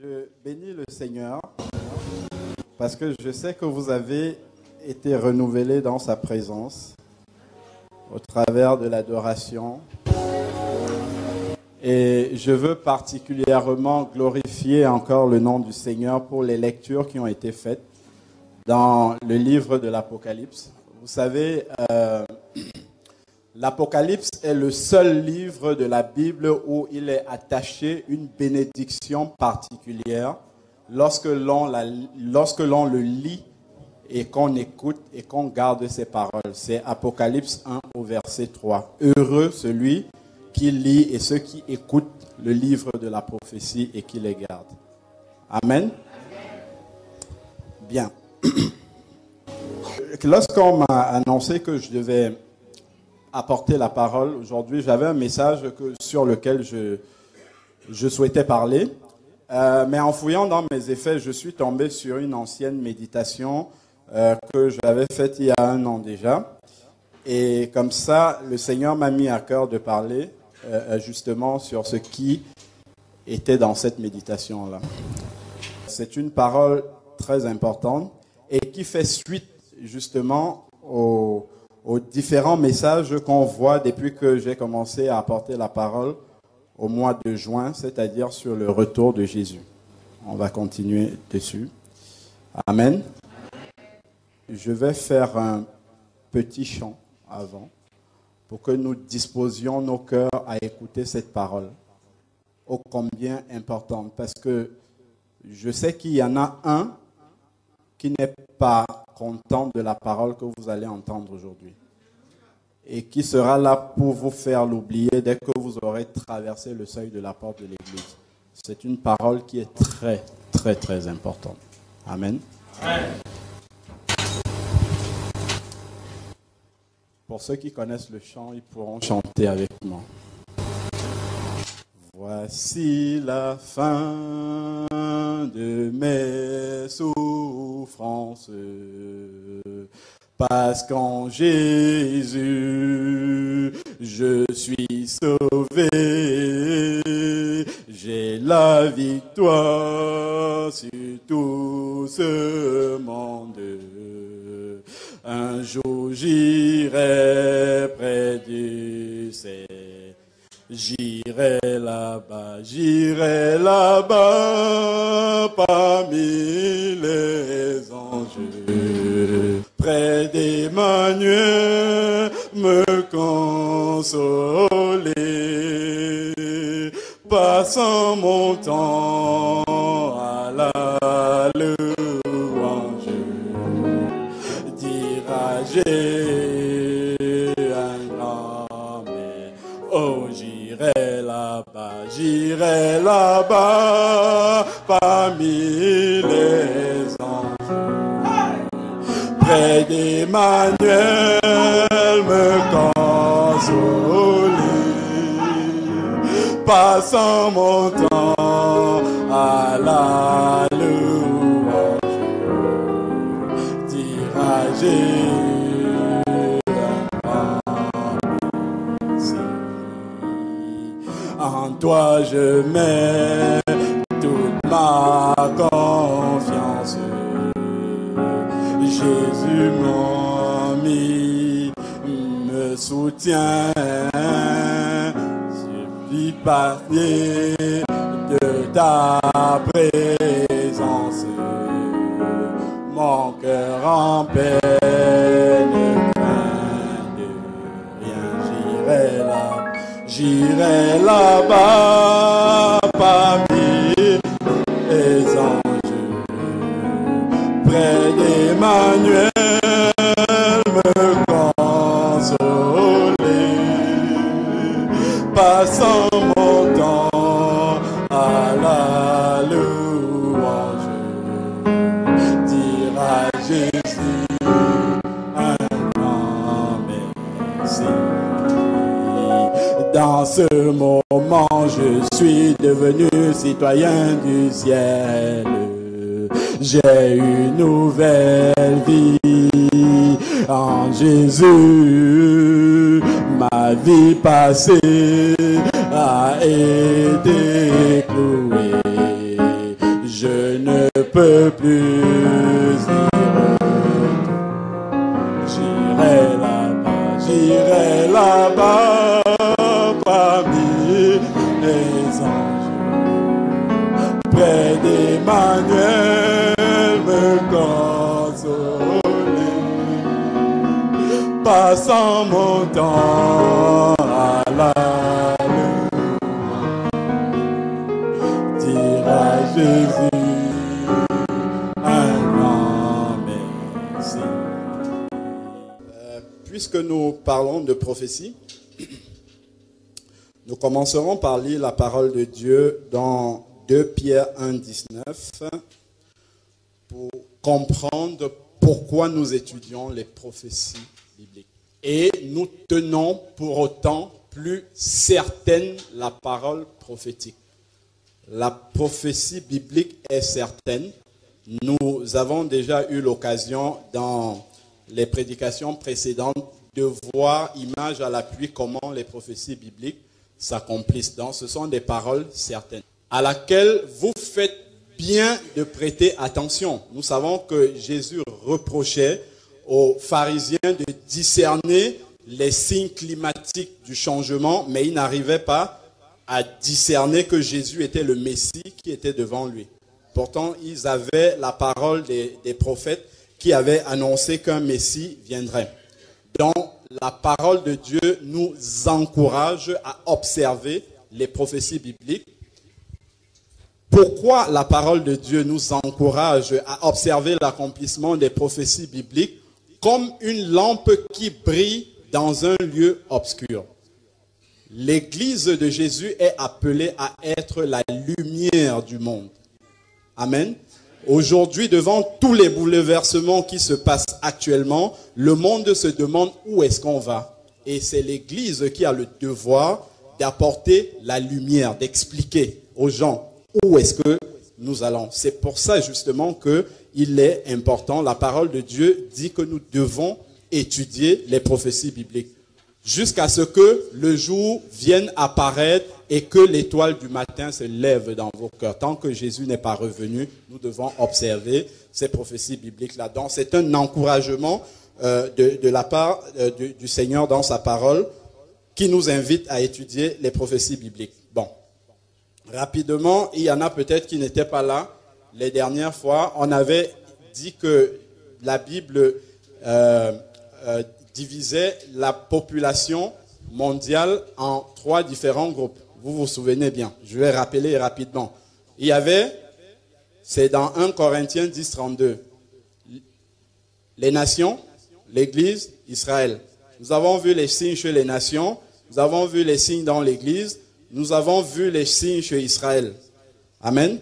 Je bénis le Seigneur parce que je sais que vous avez été renouvelés dans sa présence au travers de l'adoration. Et je veux particulièrement glorifier encore le nom du Seigneur pour les lectures qui ont été faites dans le livre de l'Apocalypse. Vous savez, l'Apocalypse est le seul livre de la Bible où il est attaché une bénédiction particulière lorsque l'on le lit et qu'on écoute et qu'on garde ses paroles. C'est Apocalypse 1 au verset 3. Heureux celui qui lit et ceux qui écoutent le livre de la prophétie et qui les gardent. Amen. Bien. Lorsqu'on m'a annoncé que je devais apporter la parole aujourd'hui, j'avais un message sur lequel je souhaitais parler. Mais en fouillant dans mes effets, je suis tombé sur une ancienne méditation que j'avais faite il y a 1 an déjà. Et comme ça, le Seigneur m'a mis à cœur de parler justement sur ce qui était dans cette méditation-là. C'est une parole très importante et qui fait suite justement aux différents messages qu'on voit depuis que j'ai commencé à apporter la parole au mois de juin, c'est-à-dire sur le retour de Jésus. On va continuer dessus. Amen. Je vais faire un petit chant avant pour que nous disposions nos cœurs à écouter cette parole, ô combien importante, parce que je sais qu'il y en a un qui n'est pas content de la parole que vous allez entendre aujourd'hui et qui sera là pour vous faire l'oublier dès que vous aurez traversé le seuil de la porte de l'église. C'est une parole qui est très, très, très importante. Amen. Amen. Pour ceux qui connaissent le chant, ils pourront chanter avec moi. Voici la fin de mes souffrances, parce qu'en Jésus, je suis sauvé. J'ai la victoire sur tout ce monde. Un jour j'irai près du ciel. J'irai là-bas parmi les anges, près d'Emmanuel me consoler, passant mon temps à la louange, dirager un grand mais, oh j'irai là-bas parmi les anges, près d'Emmanuel me consoler, passant mon temps à la louange, dirager. En toi je mets toute ma confiance. Jésus mon ami me soutient. Je suis parti de ta présence. Mon cœur en paix ne craint de rien. J'irai là-bas parmi les anges, près d'Emmanuel me consoler, passant mon temps à la louange, dire à Jésus un grand merci. Dans ce moment, je suis devenu citoyen du ciel. J'ai une nouvelle vie en Jésus. Ma vie passée a été clouée. peux plus y retourner. J'irai là-bas parmi les anges, près d'Emmanuel me consoler, passant mon temps à la louange, dire à Jésus un grand merci. Puisque nous parlons de prophétie, nous commencerons par lire la parole de Dieu dans 2 Pierre 1,19 pour comprendre pourquoi nous étudions les prophéties bibliques. Et nous tenons pour autant plus certaine la parole prophétique. La prophétie biblique est certaine. Nous avons déjà eu l'occasion dans les prédications précédentes de voir, image à l'appui, comment les prophéties bibliques s'accomplissent. Donc, ce sont des paroles certaines à laquelle vous faites bien de prêter attention. Nous savons que Jésus reprochait aux pharisiens de discerner les signes climatiques du changement, mais ils n'arrivaient pas à discerner que Jésus était le Messie qui était devant lui. Pourtant, ils avaient la parole des prophètes qui avaient annoncé qu'un Messie viendrait. Donc, la parole de Dieu nous encourage à observer les prophéties bibliques. Pourquoi la parole de Dieu nous encourage à observer l'accomplissement des prophéties bibliques comme une lampe qui brille dans un lieu obscur? L'Église de Jésus est appelée à être la lumière du monde. Amen. Aujourd'hui, devant tous les bouleversements qui se passent actuellement, le monde se demande où est-ce qu'on va. Et c'est l'Église qui a le devoir d'apporter la lumière, d'expliquer aux gens où est-ce que nous allons. C'est pour ça justement qu'il est important. La parole de Dieu dit que nous devons étudier les prophéties bibliques jusqu'à ce que le jour vienne apparaître et que l'étoile du matin se lève dans vos cœurs. Tant que Jésus n'est pas revenu, nous devons observer ces prophéties bibliques-là. Donc c'est un encouragement de la part du Seigneur dans sa parole qui nous invite à étudier les prophéties bibliques. Bon, rapidement, il y en a peut-être qui n'étaient pas là les dernières fois. On avait dit que la Bible divisait la population mondiale en 3 différents groupes. Vous vous souvenez bien. Je vais rappeler rapidement. Il y avait, c'est dans 1 Corinthiens 10, 32, les nations, l'Église, Israël. Nous avons vu les signes chez les nations, nous avons vu les signes dans l'Église, nous avons vu les signes chez Israël. Amen.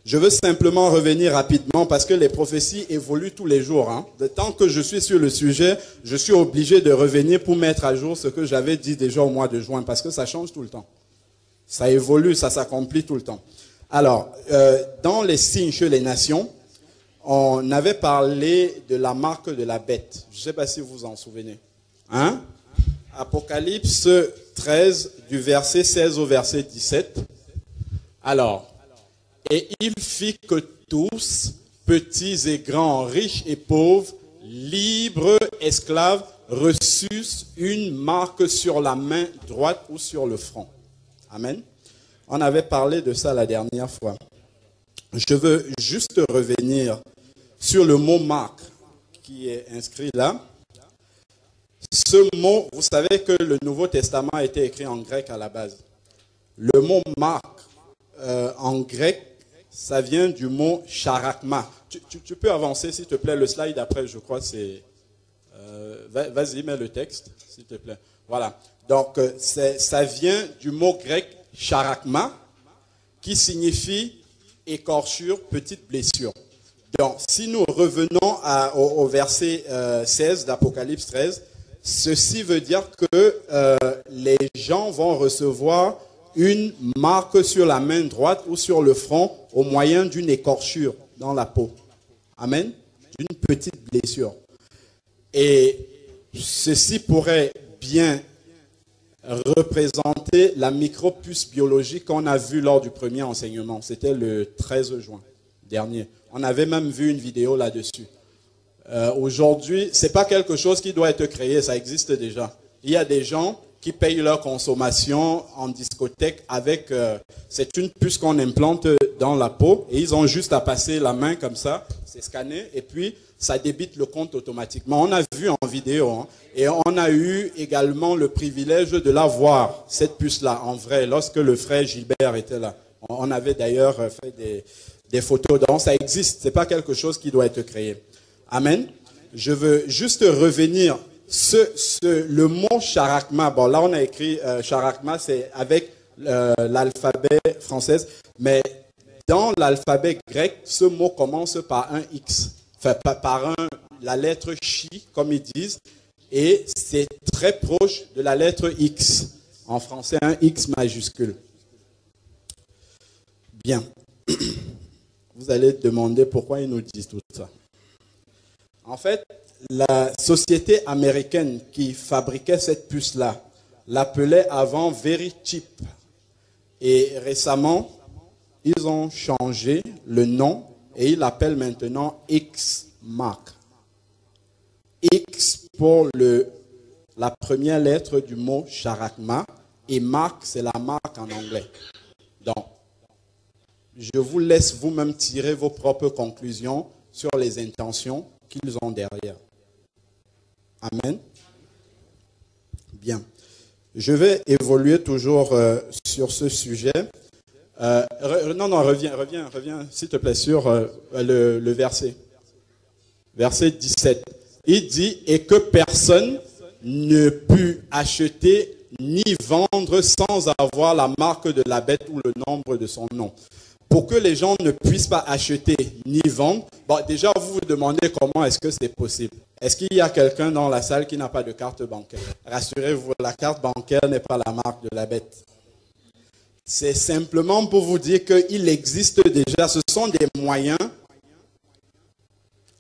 Je veux simplement revenir rapidement parce que les prophéties évoluent tous les jours. De tant que je suis sur le sujet, je suis obligé de revenir pour mettre à jour ce que j'avais dit déjà au mois de juin parce que ça change tout le temps. Ça évolue, ça s'accomplit tout le temps. Alors, dans les signes chez les nations, on avait parlé de la marque de la bête. Je ne sais pas si vous vous en souvenez. Apocalypse 13, du verset 16 au verset 17. Alors, et il fit que tous, petits et grands, riches et pauvres, libres, esclaves, reçussent une marque sur la main droite ou sur le front. Amen. On avait parlé de ça la dernière fois. Je veux juste revenir sur le mot marque qui est inscrit là. Ce mot, vous savez que le Nouveau Testament a été écrit en grec à la base. Le mot marque en grec, ça vient du mot charakma. Tu peux avancer, s'il te plaît, le slide après, je crois, c'est... vas-y, mets le texte, s'il te plaît. Voilà. Donc, ça vient du mot grec charakma, qui signifie écorchure, petite blessure. Donc, si nous revenons au verset 16 d'Apocalypse 13, ceci veut dire que les gens vont recevoir une marque sur la main droite ou sur le front au moyen d'une écorchure dans la peau. Amen. D'une petite blessure. Et ceci pourrait bien représenter la micropuce biologique qu'on a vue lors du premier enseignement. C'était le 13 juin. dernier. On avait même vu une vidéo là-dessus. Aujourd'hui, ce n'est pas quelque chose qui doit être créé, ça existe déjà. Il y a des gens qui payent leur consommation en discothèque avec... c'est une puce qu'on implante dans la peau et ils ont juste à passer la main comme ça, c'est scanné et puis ça débite le compte automatiquement. On a vu en vidéo hein, et on a eu également le privilège de la voir, cette puce-là, en vrai, lorsque le frère Gilbert était là. On avait d'ailleurs fait des photos. Donc ça existe, ce n'est pas quelque chose qui doit être créé. Amen. Je veux juste revenir... le mot charakma, bon là on a écrit charakma, c'est avec l'alphabet français, mais dans l'alphabet grec, ce mot commence par un X, enfin par la lettre chi, comme ils disent, et c'est très proche de la lettre X, en français un X majuscule. Bien, vous allez demander pourquoi ils nous disent tout ça. En fait, la société américaine qui fabriquait cette puce-là l'appelait avant Verichip. Et récemment, ils ont changé le nom et ils l'appellent maintenant X-Mark. X pour la première lettre du mot charakma et Mark, c'est la marque en anglais. Donc, je vous laisse vous-même tirer vos propres conclusions sur les intentions qu'ils ont derrière. Amen. Bien. Je vais évoluer toujours sur ce sujet. Reviens, s'il te plaît, sur le verset. Verset 17. Il dit, et que personne ne put acheter ni vendre sans avoir la marque de la bête ou le nombre de son nom. Pour que les gens ne puissent pas acheter ni vendre, bon, déjà vous vous demandez comment est-ce que c'est possible. Est-ce qu'il y a quelqu'un dans la salle qui n'a pas de carte bancaire? Rassurez-vous, la carte bancaire n'est pas la marque de la bête. C'est simplement pour vous dire qu'il existe déjà, ce sont des moyens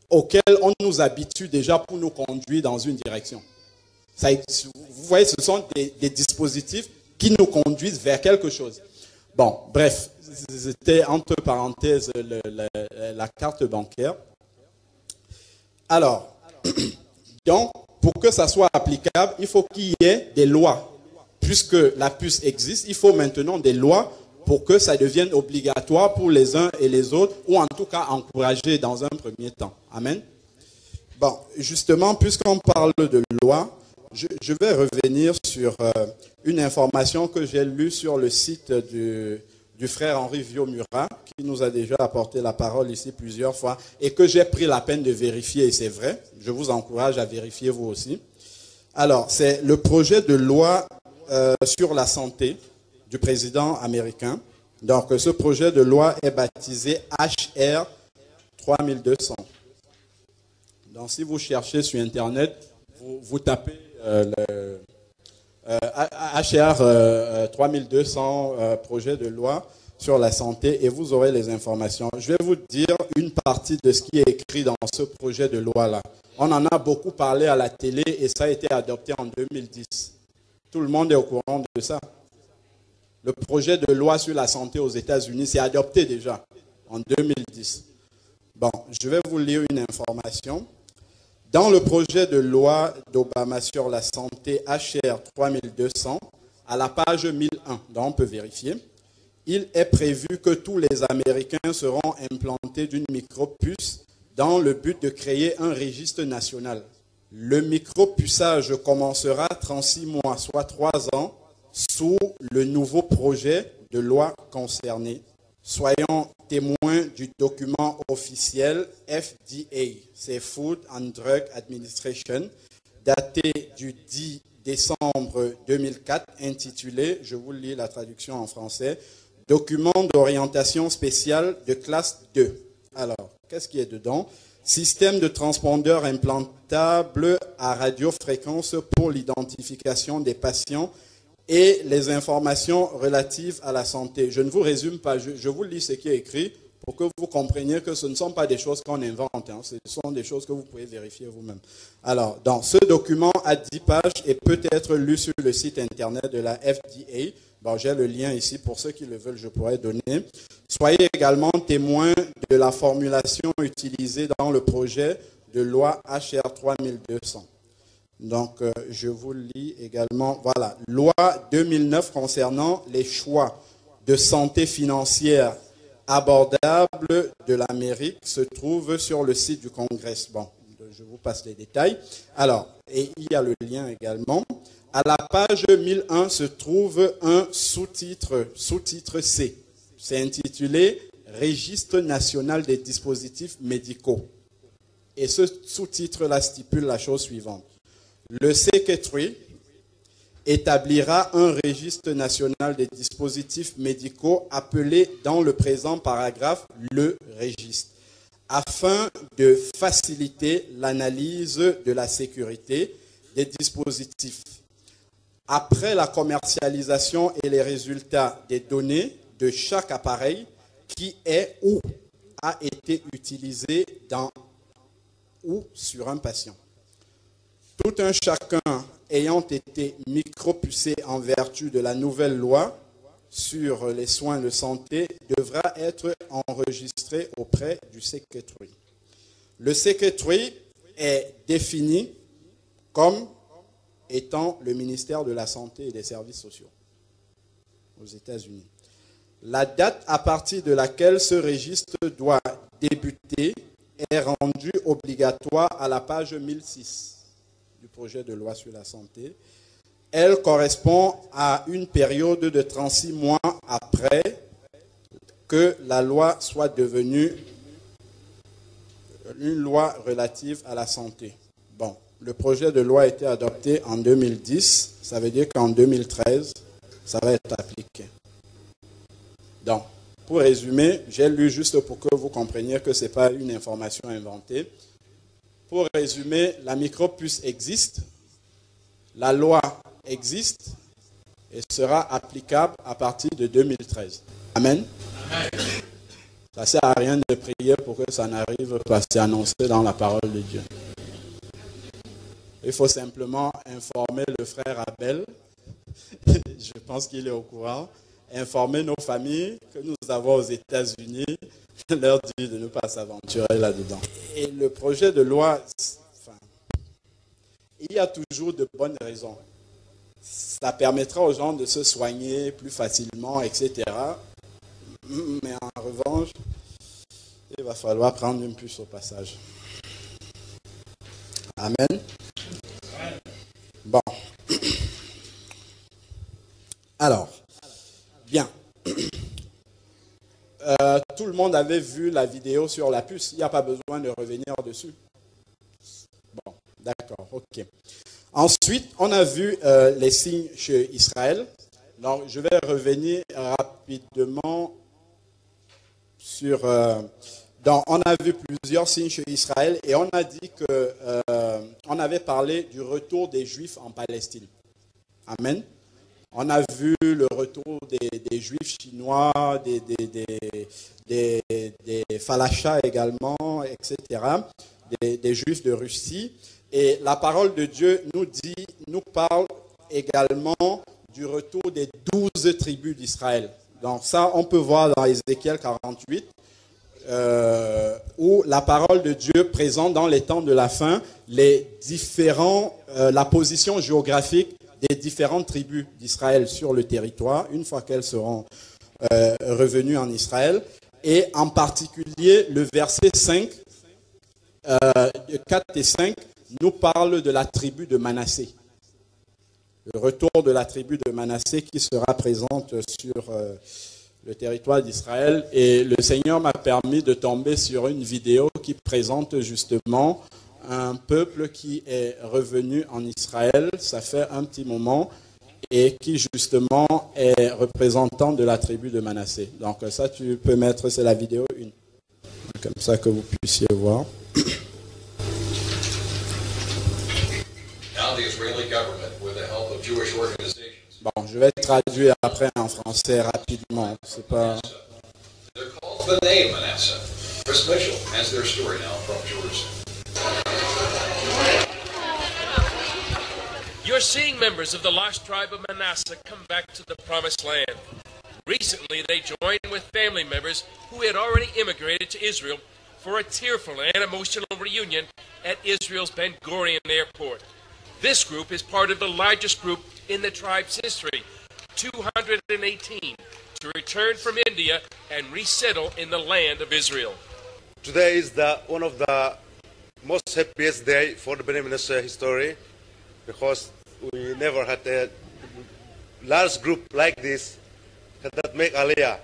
auxquels on nous habitue déjà pour nous conduire dans une direction. Ça, vous voyez, ce sont des dispositifs qui nous conduisent vers quelque chose. Bon, bref, c'était entre parenthèses la carte bancaire. Alors, donc, pour que ça soit applicable, il faut qu'il y ait des lois. Puisque la puce existe, il faut maintenant des lois pour que ça devienne obligatoire pour les uns et les autres, ou en tout cas encouragé dans un premier temps. Amen. Bon, justement, puisqu'on parle de loi, je vais revenir sur une information que j'ai lue sur le site du frère Henri Viau-Murat, qui nous a déjà apporté la parole ici plusieurs fois, et que j'ai pris la peine de vérifier, et c'est vrai, je vous encourage à vérifier vous aussi. Alors, c'est le projet de loi sur la santé du président américain. Donc, ce projet de loi est baptisé HR 3200. Donc, si vous cherchez sur Internet, vous tapez HR 3200 projet de loi sur la santé et vous aurez les informations. Je vais vous dire une partie de ce qui est écrit dans ce projet de loi-là. On en a beaucoup parlé à la télé et ça a été adopté en 2010. Tout le monde est au courant de ça. Le projet de loi sur la santé aux États-Unis s'est adopté déjà en 2010. Bon, je vais vous lire une information. Dans le projet de loi d'Obama sur la santé HR 3200, à la page 1001, donc on peut vérifier, il est prévu que tous les Américains seront implantés d'une micropuce dans le but de créer un registre national. Le micropuçage commencera 36 mois, soit 3 ans, sous le nouveau projet de loi concerné. Soyons témoins du document officiel FDA, c'est Food and Drug Administration, daté du 10 décembre 2004, intitulé, je vous lis la traduction en français, Document d'orientation spéciale de classe 2. Alors, qu'est-ce qui est dedans? Système de transpondeur implantable à radiofréquence pour l'identification des patients et les informations relatives à la santé. Je ne vous résume pas, je vous lis ce qui est écrit pour que vous compreniez que ce ne sont pas des choses qu'on invente, hein, ce sont des choses que vous pouvez vérifier vous-même. Alors, dans ce document à 10 pages et peut être lu sur le site internet de la FDA, Bon, j'ai le lien ici, pour ceux qui le veulent, je pourrais donner. Soyez également témoins de la formulation utilisée dans le projet de loi HR 3200. Donc, je vous lis également. Voilà, loi 2009 concernant les choix de santé financière abordables de l'Amérique se trouve sur le site du Congrès. Bon, je vous passe les détails. Alors, et il y a le lien également. À la page 1001 se trouve un sous-titre C. C'est intitulé « Registre national des dispositifs médicaux ». Et ce sous-titre-là stipule la chose suivante. Le Secretary établira un registre national des dispositifs médicaux appelé dans le présent paragraphe le registre, afin de faciliter l'analyse de la sécurité des dispositifs. Après la commercialisation et les résultats des données de chaque appareil qui est ou a été utilisé dans ou sur un patient. Tout un chacun ayant été micropucé en vertu de la nouvelle loi sur les soins de santé devra être enregistré auprès du Secretary. Le Secretary est défini comme étant le ministère de la Santé et des Services sociaux aux États-Unis. La date à partir de laquelle ce registre doit débuter est rendue obligatoire à la page 1006 du projet de loi sur la santé. Elle correspond à une période de 36 mois après que la loi soit devenue une loi relative à la santé. Bon, le projet de loi a été adopté en 2010, ça veut dire qu'en 2013, ça va être appliqué. Donc, pour résumer, j'ai lu juste pour que vous compreniez que ce n'est pas une information inventée. Pour résumer, la micropuce existe, la loi existe et sera applicable à partir de 2013. Amen. Amen. Ça ne sert à rien de prier pour que ça n'arrive pas, c'est annoncé dans la parole de Dieu. Il faut simplement informer le frère Abel, je pense qu'il est au courant, informer nos familles que nous avons aux États-Unis, leur dire de ne pas s'aventurer là-dedans. Et le projet de loi, il y a toujours de bonnes raisons. Ça permettra aux gens de se soigner plus facilement, etc. Mais en revanche, il va falloir prendre une puce au passage. Amen. Bon. Alors, bien. Tout le monde avait vu la vidéo sur la puce. Il n'y a pas besoin de revenir dessus. Bon, d'accord, ok. Ensuite, on a vu les signes chez Israël. Donc, je vais revenir rapidement sur... donc, on a vu plusieurs signes chez Israël et on a dit que... on avait parlé du retour des Juifs en Palestine. Amen. On a vu le retour des Juifs chinois, des Falachas également, etc., des Juifs de Russie. Et la parole de Dieu nous parle également du retour des 12 tribus d'Israël. Donc ça, on peut voir dans Ézéchiel 48, où la parole de Dieu présente dans les temps de la fin la position géographique des différentes tribus d'Israël sur le territoire, une fois qu'elles seront revenues en Israël. Et en particulier, le verset 5, 4 et 5, nous parle de la tribu de Manassé. Le retour de la tribu de Manassé qui sera présente sur le territoire d'Israël. Et le Seigneur m'a permis de tomber sur une vidéo qui présente justement un peuple qui est revenu en Israël, ça fait un petit moment, et qui justement est représentant de la tribu de Manassé. Donc ça, tu peux mettre, c'est la vidéo 1, comme ça que vous puissiez voir. Bon, je vais traduire après en français rapidement. C'est pas... Chris Mitchell has their story now from Jerusalem. You're seeing members of the lost tribe of Manasseh come back to the promised land. Recently, they joined with family members who had already immigrated to Israel for a tearful and emotional reunion at Israel's Ben Gurion Airport. This group is part of the largest group in the tribe's history, 218, to return from India and resettle in the land of Israel. Today is one of the most happiest day for the Bnei Manasseh history, because we never had a large group like this that make Aliyah.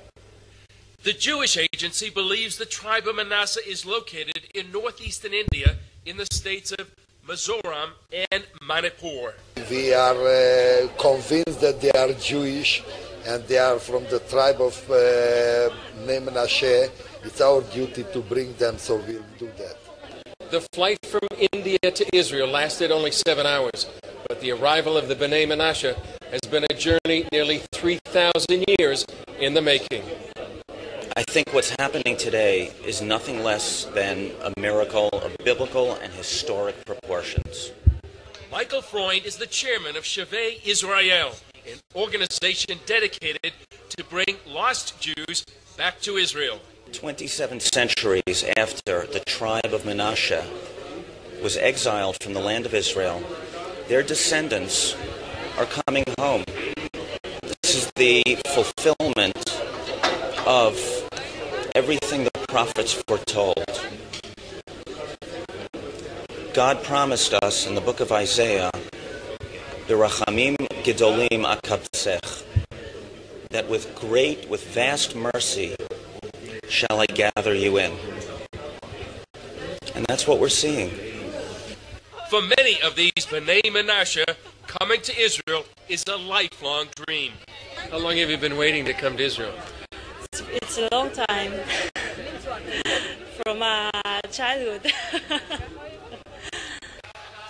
The Jewish Agency believes the tribe of Manasseh is located in northeastern India in the states of Mizoram and Manipur. We are convinced that they are Jewish and they are from the tribe of Bnei Manasseh. It's our duty to bring them, so we'll do that. The flight from India to Israel lasted only 7 hours, but the arrival of the Bnei Manasseh has been a journey nearly 3,000 years in the making. I think what's happening today is nothing less than a miracle of biblical and historic proportions. Michael Freund is the chairman of Shavei Israel, an organization dedicated to bring lost Jews back to Israel. 27 centuries after the tribe of Manasseh was exiled from the land of Israel, their descendants are coming home. This is the fulfillment of everything the prophets foretold. God promised us in the book of Isaiah, "Berachamim gedolim akabsech," that with vast mercy shall I gather you in. And that's what we're seeing. For many of these Bnei Manasseh, coming to Israel is a lifelong dream. How long have you been waiting to come to Israel? It's a long time. From childhood.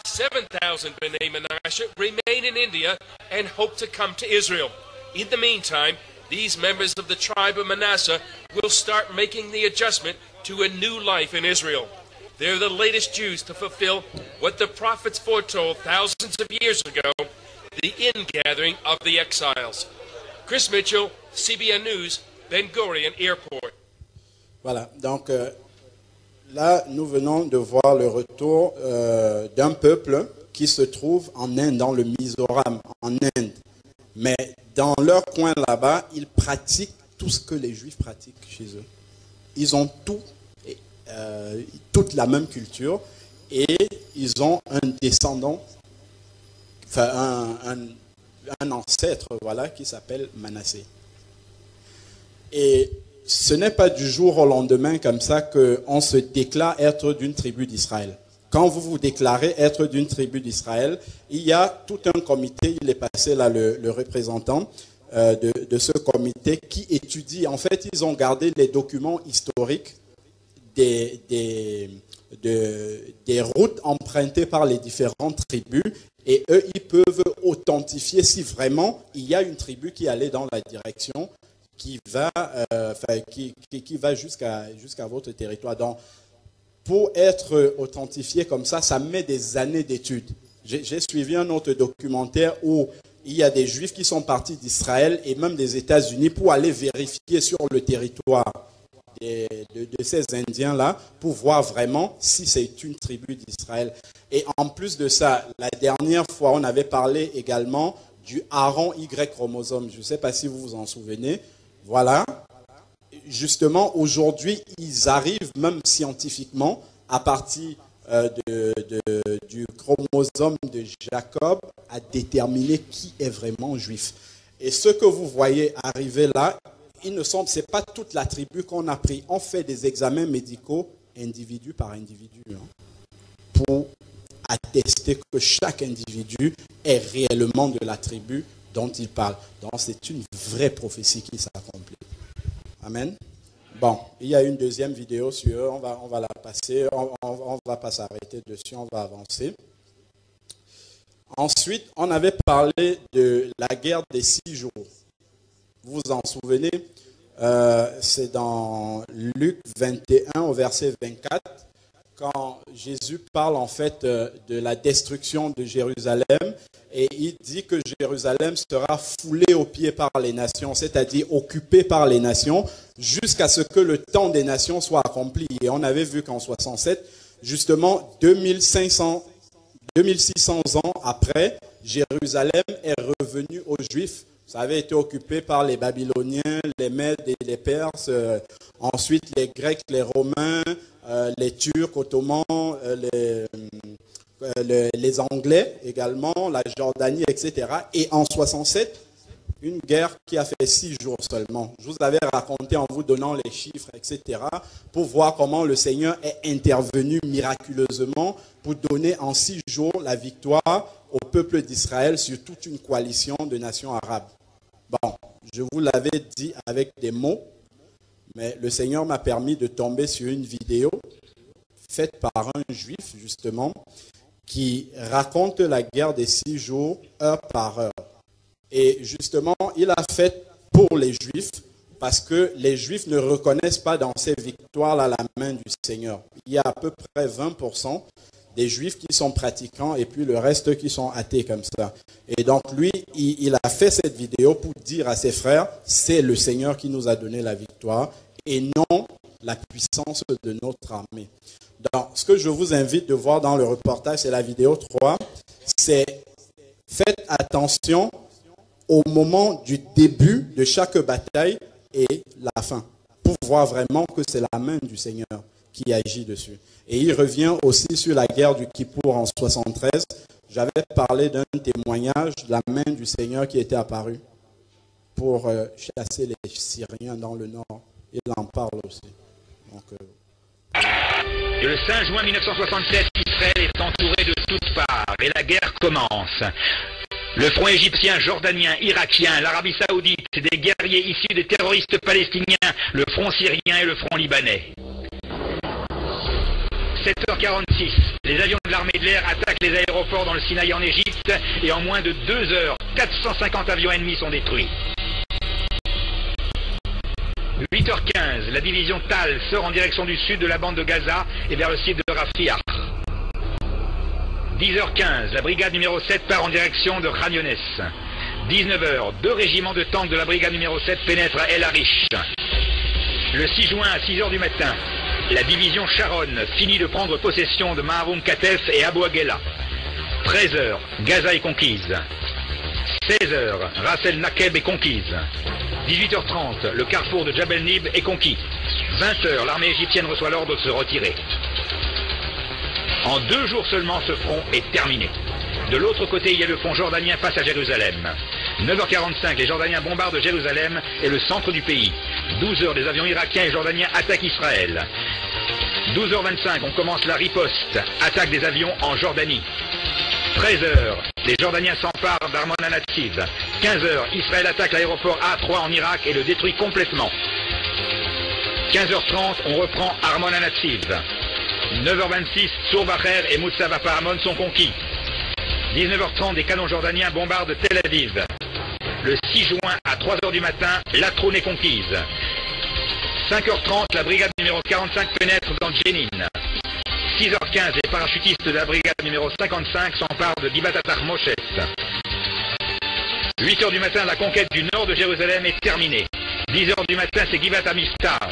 7,000 Bnei Manasseh remain in India and hope to come to Israel. In the meantime, these members of the tribe of Manasseh will start making the adjustment to a new life in Israel. They're the latest Jews to fulfill what the prophets foretold thousands of years ago, the ingathering of the exiles. Chris Mitchell, CBN News, Ben Gurion Airport. Voilà, donc là, nous venons de voir le retour d'un peuple qui se trouve en Inde, dans le Mizoram, en Inde. Mais dans leur coin là-bas, ils pratiquent tout ce que les Juifs pratiquent chez eux. Ils ont toute la même culture et ils ont un descendant, enfin un ancêtre, voilà, qui s'appelle Manassé. Et ce n'est pas du jour au lendemain comme ça qu'on se déclare être d'une tribu d'Israël. Quand vous vous déclarez être d'une tribu d'Israël, il y a tout un comité, il est passé là le représentant de ce comité qui étudie. En fait, ils ont gardé les documents historiques des routes empruntées par les différentes tribus et eux, ils peuvent authentifier si vraiment il y a une tribu qui allait dans la direction qui va jusqu'à votre territoire. Donc, pour être authentifié comme ça, ça met des années d'études. J'ai suivi un autre documentaire où il y a des Juifs qui sont partis d'Israël et même des États-Unis pour aller vérifier sur le territoire de ces Indiens-là pour voir vraiment si c'est une tribu d'Israël. Et en plus de ça, la dernière fois, on avait parlé également du Aaron Y chromosome. Je ne sais pas si vous vous en souvenez. Voilà. Justement, aujourd'hui, ils arrivent même scientifiquement à partir du chromosome de Jacob à déterminer qui est vraiment juif. Et ce que vous voyez arriver là, c'est pas toute la tribu qu'on a pris. On fait des examens médicaux individu par individu pour attester que chaque individu est réellement de la tribu dont il parle. Donc c'est une vraie prophétie qui s'accomplit. Amen. Bon, il y a une deuxième vidéo sur eux, on va la passer, on va pas s'arrêter dessus, on va avancer. Ensuite, on avait parlé de la guerre des 6 jours. Vous vous en souvenez, c'est dans Luc 21 au verset 24, quand Jésus parle en fait de la destruction de Jérusalem et il dit que Jérusalem sera foulée aux pieds par les nations, c'est-à-dire occupée par les nations jusqu'à ce que le temps des nations soit accompli. Et on avait vu qu'en 67, justement 2600 ans après, Jérusalem est revenue aux Juifs. Ça avait été occupé par les Babyloniens, les Mèdes et les Perses, ensuite les Grecs, les Romains, les Turcs, Ottomans, les Anglais également, la Jordanie, etc. Et en 67, une guerre qui a fait 6 jours seulement. Je vous avais raconté en vous donnant les chiffres, etc., pour voir comment le Seigneur est intervenu miraculeusement pour donner en 6 jours la victoire au peuple d'Israël sur toute une coalition de nations arabes. Bon, je vous l'avais dit avec des mots, mais le Seigneur m'a permis de tomber sur une vidéo faite par un juif, justement, qui raconte la guerre des 6 jours, heure par heure. Et justement, il a fait pour les Juifs, parce que les Juifs ne reconnaissent pas dans ces victoires-là la main du Seigneur. Il y a à peu près 20% des Juifs qui sont pratiquants et puis le reste qui sont athées comme ça. Et donc lui, il a fait cette vidéo pour dire à ses frères, c'est le Seigneur qui nous a donné la victoire et non la puissance de notre armée. Donc, ce que je vous invite de voir dans le reportage, c'est la vidéo 3, c'est faites attention au moment du début de chaque bataille et la fin, pour voir vraiment que c'est la main du Seigneur qui agit dessus. Et il revient aussi sur la guerre du Kippour en 73. J'avais parlé d'un témoignage de la main du Seigneur qui était apparue pour chasser les Syriens dans le nord. Il en parle aussi. Donc, Le 5 juin 1967, Israël est entouré de toutes parts et la guerre commence. Le front égyptien, jordanien, irakien, l'Arabie Saoudite, des guerriers issus des terroristes palestiniens, le front syrien et le front libanais. 7h46, les avions de l'armée de l'air attaquent les aéroports dans le Sinaï en Égypte et en moins de 2 heures, 450 avions ennemis sont détruits. 8h15, la division Tal sort en direction du sud de la bande de Gaza et vers le site de Rafia. 10h15, la brigade numéro 7 part en direction de Khan Younes. 19h, 2 régiments de tanks de la brigade numéro 7 pénètrent à El Arish. Le 6 juin à 6h du matin, la division Sharon finit de prendre possession de Maharoum Katef et Abu Aghela. 13h, Gaza est conquise. 16h, Ras El Nakeb est conquise. 18h30, le carrefour de Jabel Nib est conquis. 20h, l'armée égyptienne reçoit l'ordre de se retirer. En 2 jours seulement, ce front est terminé. De l'autre côté, il y a le front jordanien face à Jérusalem. 9h45, les Jordaniens bombardent Jérusalem et le centre du pays. 12h, les avions irakiens et jordaniens attaquent Israël. 12h25, on commence la riposte, attaque des avions en Jordanie. 13h, les Jordaniens s'emparent d'Armon Anatsiv. 15h, Israël attaque l'aéroport A3 en Irak et le détruit complètement. 15h30, on reprend Armon Anatsiv. 9h26, Sourbacher et Moussava Pahamon sont conquis. 19h30, des canons jordaniens bombardent Tel Aviv. Le 6 juin à 3h du matin, Latroun est conquise. 5h30, la brigade numéro 45 pénètre dans Jenin. 6h15, les parachutistes de la brigade numéro 55 s'emparent de Givat Atach-Moshet. 8h du matin, la conquête du nord de Jérusalem est terminée. 10h du matin, c'est Givat Amistar.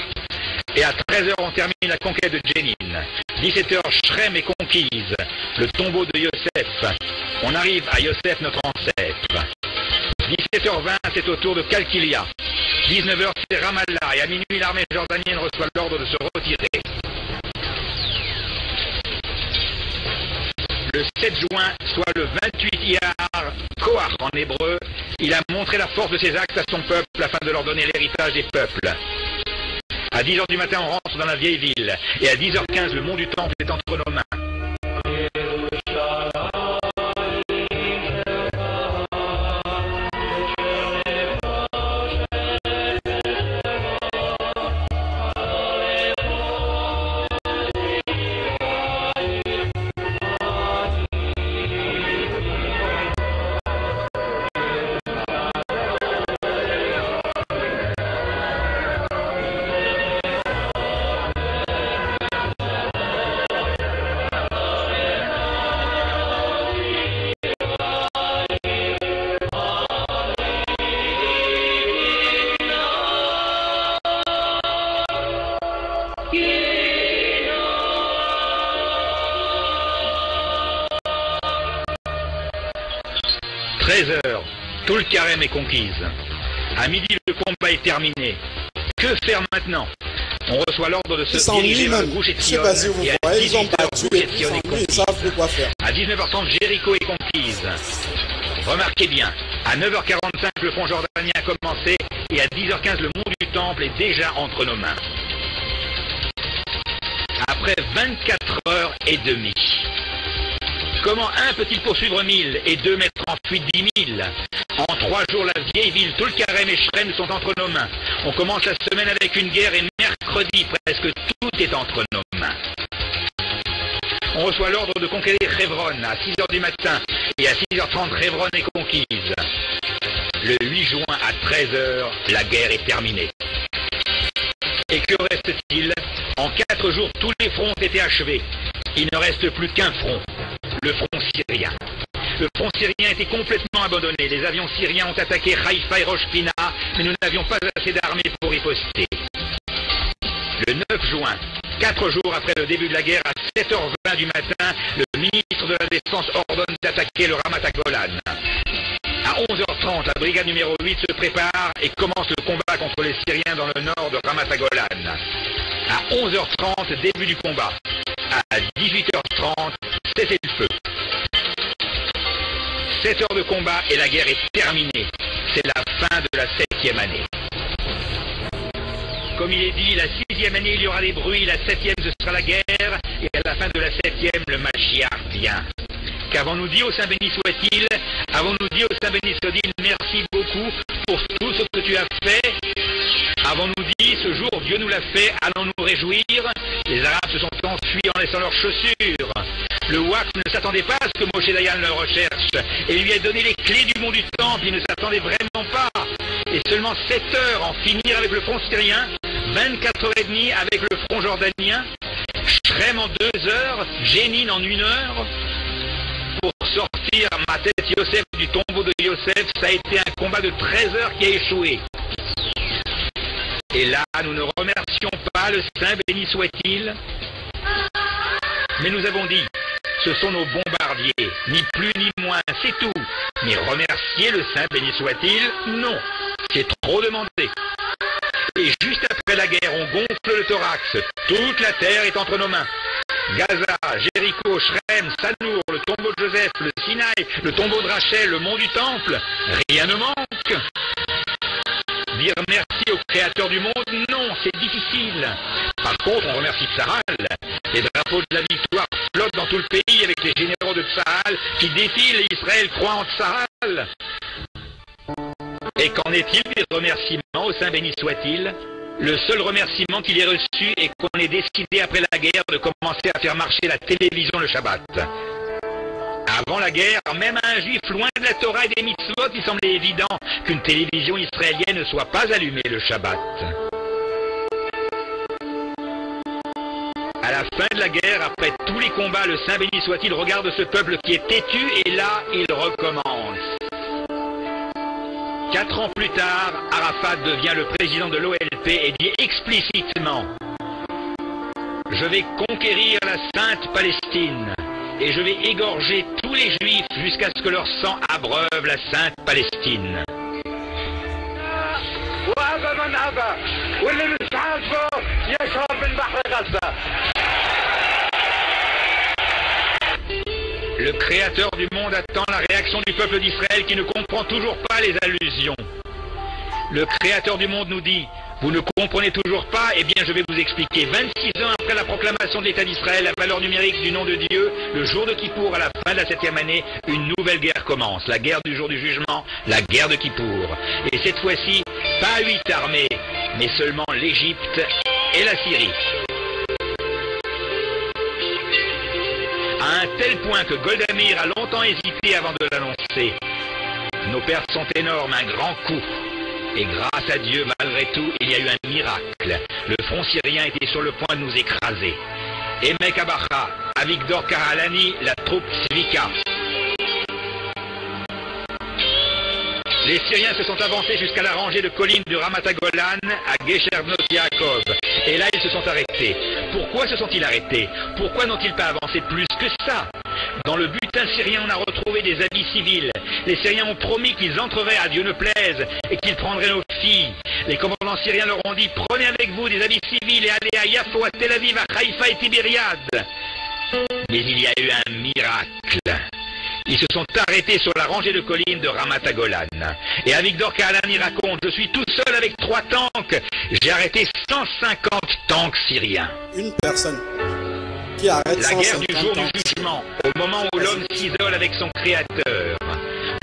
Et à 13h, on termine la conquête de Jenin. 17h, Shrem est conquise. Le tombeau de Yosef. On arrive à Yosef, notre ancêtre. 17h20, c'est au tour de Kalkilia. 19h, c'est Ramallah. Et à minuit, l'armée jordanienne reçoit l'ordre de se retirer. Le 7 juin, soit le 28 Iyar Koach en hébreu, il a montré la force de ses actes à son peuple afin de leur donner l'héritage des peuples. À 10h du matin, on rentre dans la vieille ville. Et à 10h15, le mont du Temple est entre nos mains. 13 heures, tout le carême est conquise. À midi, le combat est terminé. Que faire maintenant? On reçoit l'ordre de se diriger vers le Gouche Etzion. Et à 18h, Gouche Etzion est conquise. À 19h30, Jéricho est conquise. Remarquez bien, à 9h45, le front jordanien a commencé et à 10h15, le mont du Temple est déjà entre nos mains. Après 24h30, comment un peut-il poursuivre 1000 et 2 mettre en fuite 10 000? En 3 jours, la vieille ville, tout le Carême et Shrem sont entre nos mains. On commence la semaine avec une guerre et mercredi, presque tout est entre nos mains. On reçoit l'ordre de conquérir Hebron à 6h du matin et à 6h30, Hebron est conquise. Le 8 juin à 13h, la guerre est terminée. Et que reste-t-il? En 4 jours, tous les fronts ont été achevés. Il ne reste plus qu'un front, le front syrien. Le front syrien était complètement abandonné. Les avions syriens ont attaqué Haïfa et Rosh Pina, mais nous n'avions pas assez d'armées pour y poster. Le 9 juin, 4 jours après le début de la guerre, à 7h20 du matin, le ministre de la Défense ordonne d'attaquer le Ramat HaGolan. À 11h30, la brigade numéro 8 se prépare et commence le combat contre les Syriens dans le nord de Ramat HaGolan. À 11h30, début du combat. À 18h30, cessez le feu. 7 heures de combat et la guerre est terminée. C'est la fin de la 7e année. Comme il est dit, la 6e année, il y aura des bruits, la 7e, ce sera la guerre, et à la fin de la 7e, le Mashiach vient. Qu'avons-nous dit au Saint béni soit-il? Avons-nous dit au Saint béni soit-il, merci beaucoup pour tout ce que tu as fait? Avons-nous dit, ce jour, Dieu nous l'a fait, allons nous réjouir? Les Arabes se sont enfuis en laissant leurs chaussures. Le Waqf ne s'attendait pas à ce que Moshe Dayan le recherche et lui a donné les clés du mont du Temple. Il ne s'attendait vraiment pas. Et seulement 7 heures en finir avec le front syrien, 24h30 avec le front jordanien, Shrem en 2 heures, Jénine en 1 heure. Pour sortir Matet Yosef du tombeau de Yosef, ça a été un combat de 13 heures qui a échoué. Et là, nous ne remercions pas le Saint béni soit-il, mais nous avons dit, ce sont nos bombardiers, ni plus ni moins, c'est tout. Mais remercier le Saint béni soit-il, non, c'est trop demandé. Et juste après la guerre, on gonfle le thorax, toute la terre est entre nos mains. Gaza, Jéricho, Shrem, Sanour, le tombeau de Joseph, le Sinaï, le tombeau de Rachel, le mont du Temple, rien ne manque. Dire merci au Créateur du monde, non, c'est difficile. Par contre, on remercie Tsahal. Les drapeaux de la victoire flottent dans tout le pays avec les généraux de Tsahal qui défilent et Israël croit en Tsahal. Et qu'en est-il des remerciements au Saint béni soit-il? Le seul remerciement qu'il ait reçu est qu'on ait décidé après la guerre de commencer à faire marcher la télévision le Shabbat. Avant la guerre, même à un juif loin de la Torah et des mitzvot, il semblait évident qu'une télévision israélienne ne soit pas allumée le Shabbat. À la fin de la guerre, après tous les combats, le Saint béni soit-il regarde ce peuple qui est têtu et là, il recommence. 4 ans plus tard, Arafat devient le président de l'OLP et dit explicitement « Je vais conquérir la Sainte Palestine et je vais égorger tous les Juifs jusqu'à ce que leur sang abreuve la Sainte Palestine. » Le Créateur du monde attend la réaction du peuple d'Israël qui ne comprend toujours pas les allusions. Le Créateur du monde nous dit « Vous ne comprenez toujours pas? Eh bien, je vais vous expliquer. 26 ans après la proclamation de l'État d'Israël, la valeur numérique du nom de Dieu, le jour de Kippour, à la fin de la 7e année, une nouvelle guerre commence. La guerre du jour du jugement, la guerre de Kippour. Et cette fois-ci, pas 8 armées, mais seulement l'Égypte et la Syrie. À un tel point que Golda Meir a longtemps hésité avant de l'annoncer. Nos pertes sont énormes, un grand coup. Et grâce à Dieu, malgré tout, il y a eu un miracle. Le front syrien était sur le point de nous écraser. Emek Abacha, Avigdor Karalani, la troupe Svika. Les Syriens se sont avancés jusqu'à la rangée de collines du Ramat HaGolan à Gesher Bnot Yaakov. Et là, ils se sont arrêtés. Pourquoi se sont-ils arrêtés? Pourquoi n'ont-ils pas avancé plus que ça? Dans le but certains Syriens, on a retrouvé des habits civils. Les Syriens ont promis qu'ils entreraient à Dieu ne plaise et qu'ils prendraient nos filles. Les commandants syriens leur ont dit, prenez avec vous des habits civils et allez à Yafo, à Tel Aviv, à Haïfa et Tibériade. Mais il y a eu un miracle. Ils se sont arrêtés sur la rangée de collines de Ramat Golan. Et Avigdor Kahalani raconte, je suis tout seul avec 3 tanks. J'ai arrêté 150 tanks syriens. Une personne qui arrête la guerre du jour tanks. Du jugement, au moment où l'homme s'isole avec son Créateur.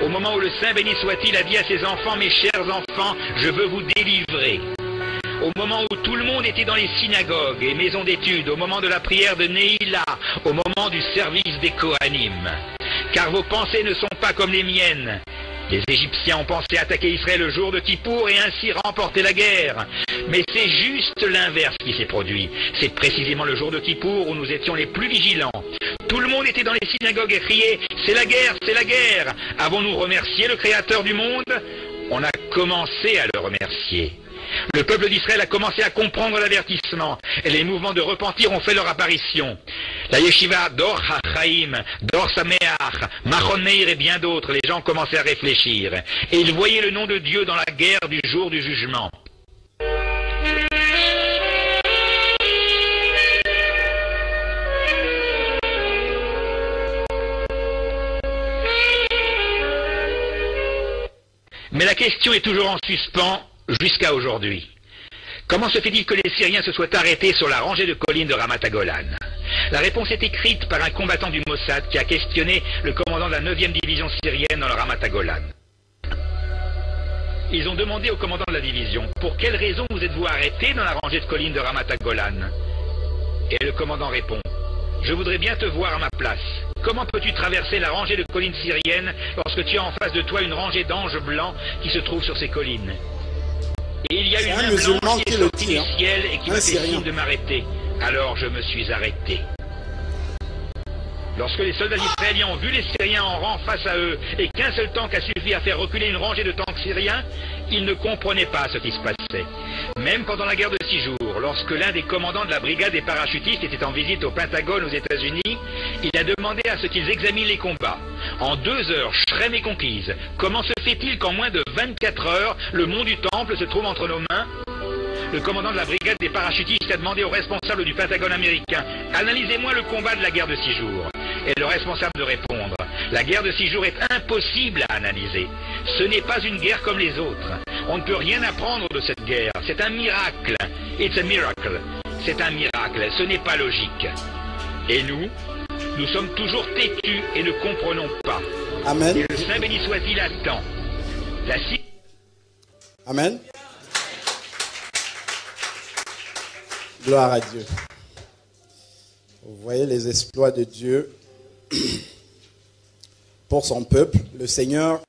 Au moment où le Saint béni soit-il a dit à ses enfants, mes chers enfants, je veux vous délivrer. Au moment où tout le monde était dans les synagogues et maisons d'études, au moment de la prière de Neila, au moment du service des Kohanim. Car vos pensées ne sont pas comme les miennes. Les Égyptiens ont pensé attaquer Israël le jour de Kippour et ainsi remporter la guerre. Mais c'est juste l'inverse qui s'est produit. C'est précisément le jour de Kippour où nous étions les plus vigilants. Tout le monde était dans les synagogues et criait « C'est la guerre, c'est la guerre !» Avons-nous remercié le Créateur du monde? On a commencé à le remercier. Le peuple d'Israël a commencé à comprendre l'avertissement et les mouvements de repentir ont fait leur apparition. La yeshiva Dor HaChaim, Dor Sameach, Machon Meir et bien d'autres, les gens commençaient à réfléchir et ils voyaient le nom de Dieu dans la guerre du jour du jugement. Mais la question est toujours en suspens jusqu'à aujourd'hui. Comment se fait-il que les Syriens se soient arrêtés sur la rangée de collines de Ramat Golan? La réponse est écrite par un combattant du Mossad qui a questionné le commandant de la 9e division syrienne dans le Ramat Golan. Ils ont demandé au commandant de la division, pour quelle raison vous êtes-vous arrêté dans la rangée de collines de Ramat Golan? Et le commandant répond, je voudrais bien te voir à ma place. Comment peux-tu traverser la rangée de collines syriennes lorsque tu as en face de toi une rangée d'anges blancs qui se trouve sur ces collines? Et il y a une main blanche qui est sortie du ciel et qui m'a fait signe de m'arrêter. Alors je me suis arrêté. Lorsque les soldats israéliens ont vu les Syriens en rang face à eux et qu'un seul tank a suffi à faire reculer une rangée de tanks syriens, ils ne comprenaient pas ce qui se passait. Même pendant la guerre de 6 jours, lorsque l'un des commandants de la brigade des parachutistes était en visite au Pentagone aux États-Unis, il a demandé à ce qu'ils examinent les combats. En 2 heures, Shrem est conquise. Comment se fait-il qu'en moins de 24 heures, le mont du Temple se trouve entre nos mains? Le commandant de la brigade des parachutistes a demandé au responsable du Pentagone américain « Analysez-moi le combat de la guerre de 6 jours ». Et le responsable de répondre « La guerre de 6 jours est impossible à analyser. Ce n'est pas une guerre comme les autres. On ne peut rien apprendre de cette guerre. C'est un miracle. It's a miracle. C'est un miracle. Ce n'est pas logique. » Et nous sommes toujours têtus et ne comprenons pas. Amen. Et le Saint béni soit-il attend. Amen. Gloire à Dieu. Vous voyez les exploits de Dieu pour son peuple. Le Seigneur,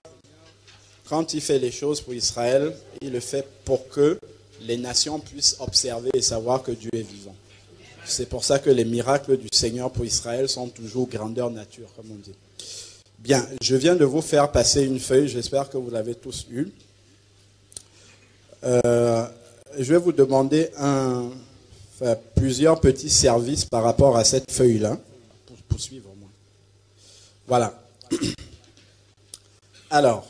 quand il fait les choses pour Israël, il le fait pour que les nations puissent observer et savoir que Dieu est vivant. C'est pour ça que les miracles du Seigneur pour Israël sont toujours grandeur nature, comme on dit. Bien, je viens de vous faire passer une feuille, j'espère que vous l'avez tous eue. Je vais vous demander plusieurs petits services par rapport à cette feuille-là, pour suivre moi. Voilà. Alors,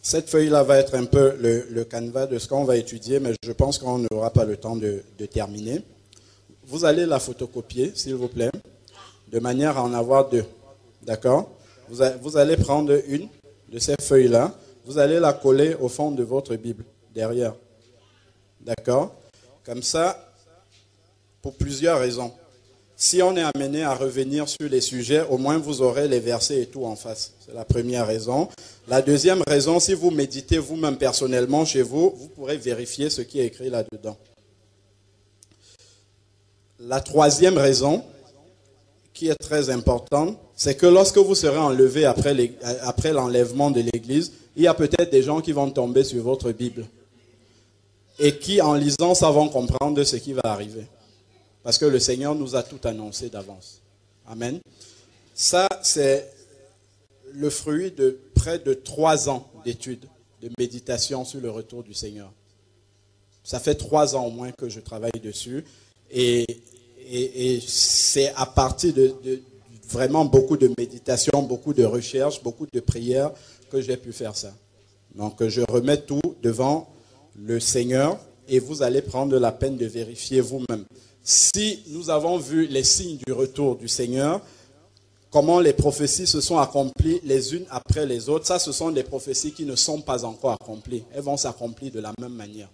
cette feuille-là va être un peu le canevas de ce qu'on va étudier, mais je pense qu'on n'aura pas le temps de terminer. Vous allez la photocopier, s'il vous plaît, de manière à en avoir 2. D'accord? Vous allez prendre une de ces feuilles-là, vous allez la coller au fond de votre Bible, derrière. D'accord? Comme ça, pour plusieurs raisons. Si on est amené à revenir sur les sujets, au moins vous aurez les versets et tout en face. C'est la première raison. La deuxième raison, si vous méditez vous-même personnellement chez vous, vous pourrez vérifier ce qui est écrit là-dedans. La troisième raison, qui est très importante, c'est que lorsque vous serez enlevé après l'enlèvement de l'Église, il y a peut-être des gens qui vont tomber sur votre Bible et qui, en lisant ça, vont comprendre ce qui va arriver. Parce que le Seigneur nous a tout annoncé d'avance. Amen. Ça, c'est le fruit de près de 3 ans d'études, de méditation sur le retour du Seigneur. Ça fait 3 ans au moins que je travaille dessus. Et c'est à partir vraiment beaucoup de méditation, beaucoup de recherche, beaucoup de prières que j'ai pu faire ça. Donc je remets tout devant le Seigneur et vous allez prendre la peine de vérifier vous-même. Si nous avons vu les signes du retour du Seigneur, comment les prophéties se sont accomplies les unes après les autres, ça ce sont des prophéties qui ne sont pas encore accomplies. Elles vont s'accomplir de la même manière.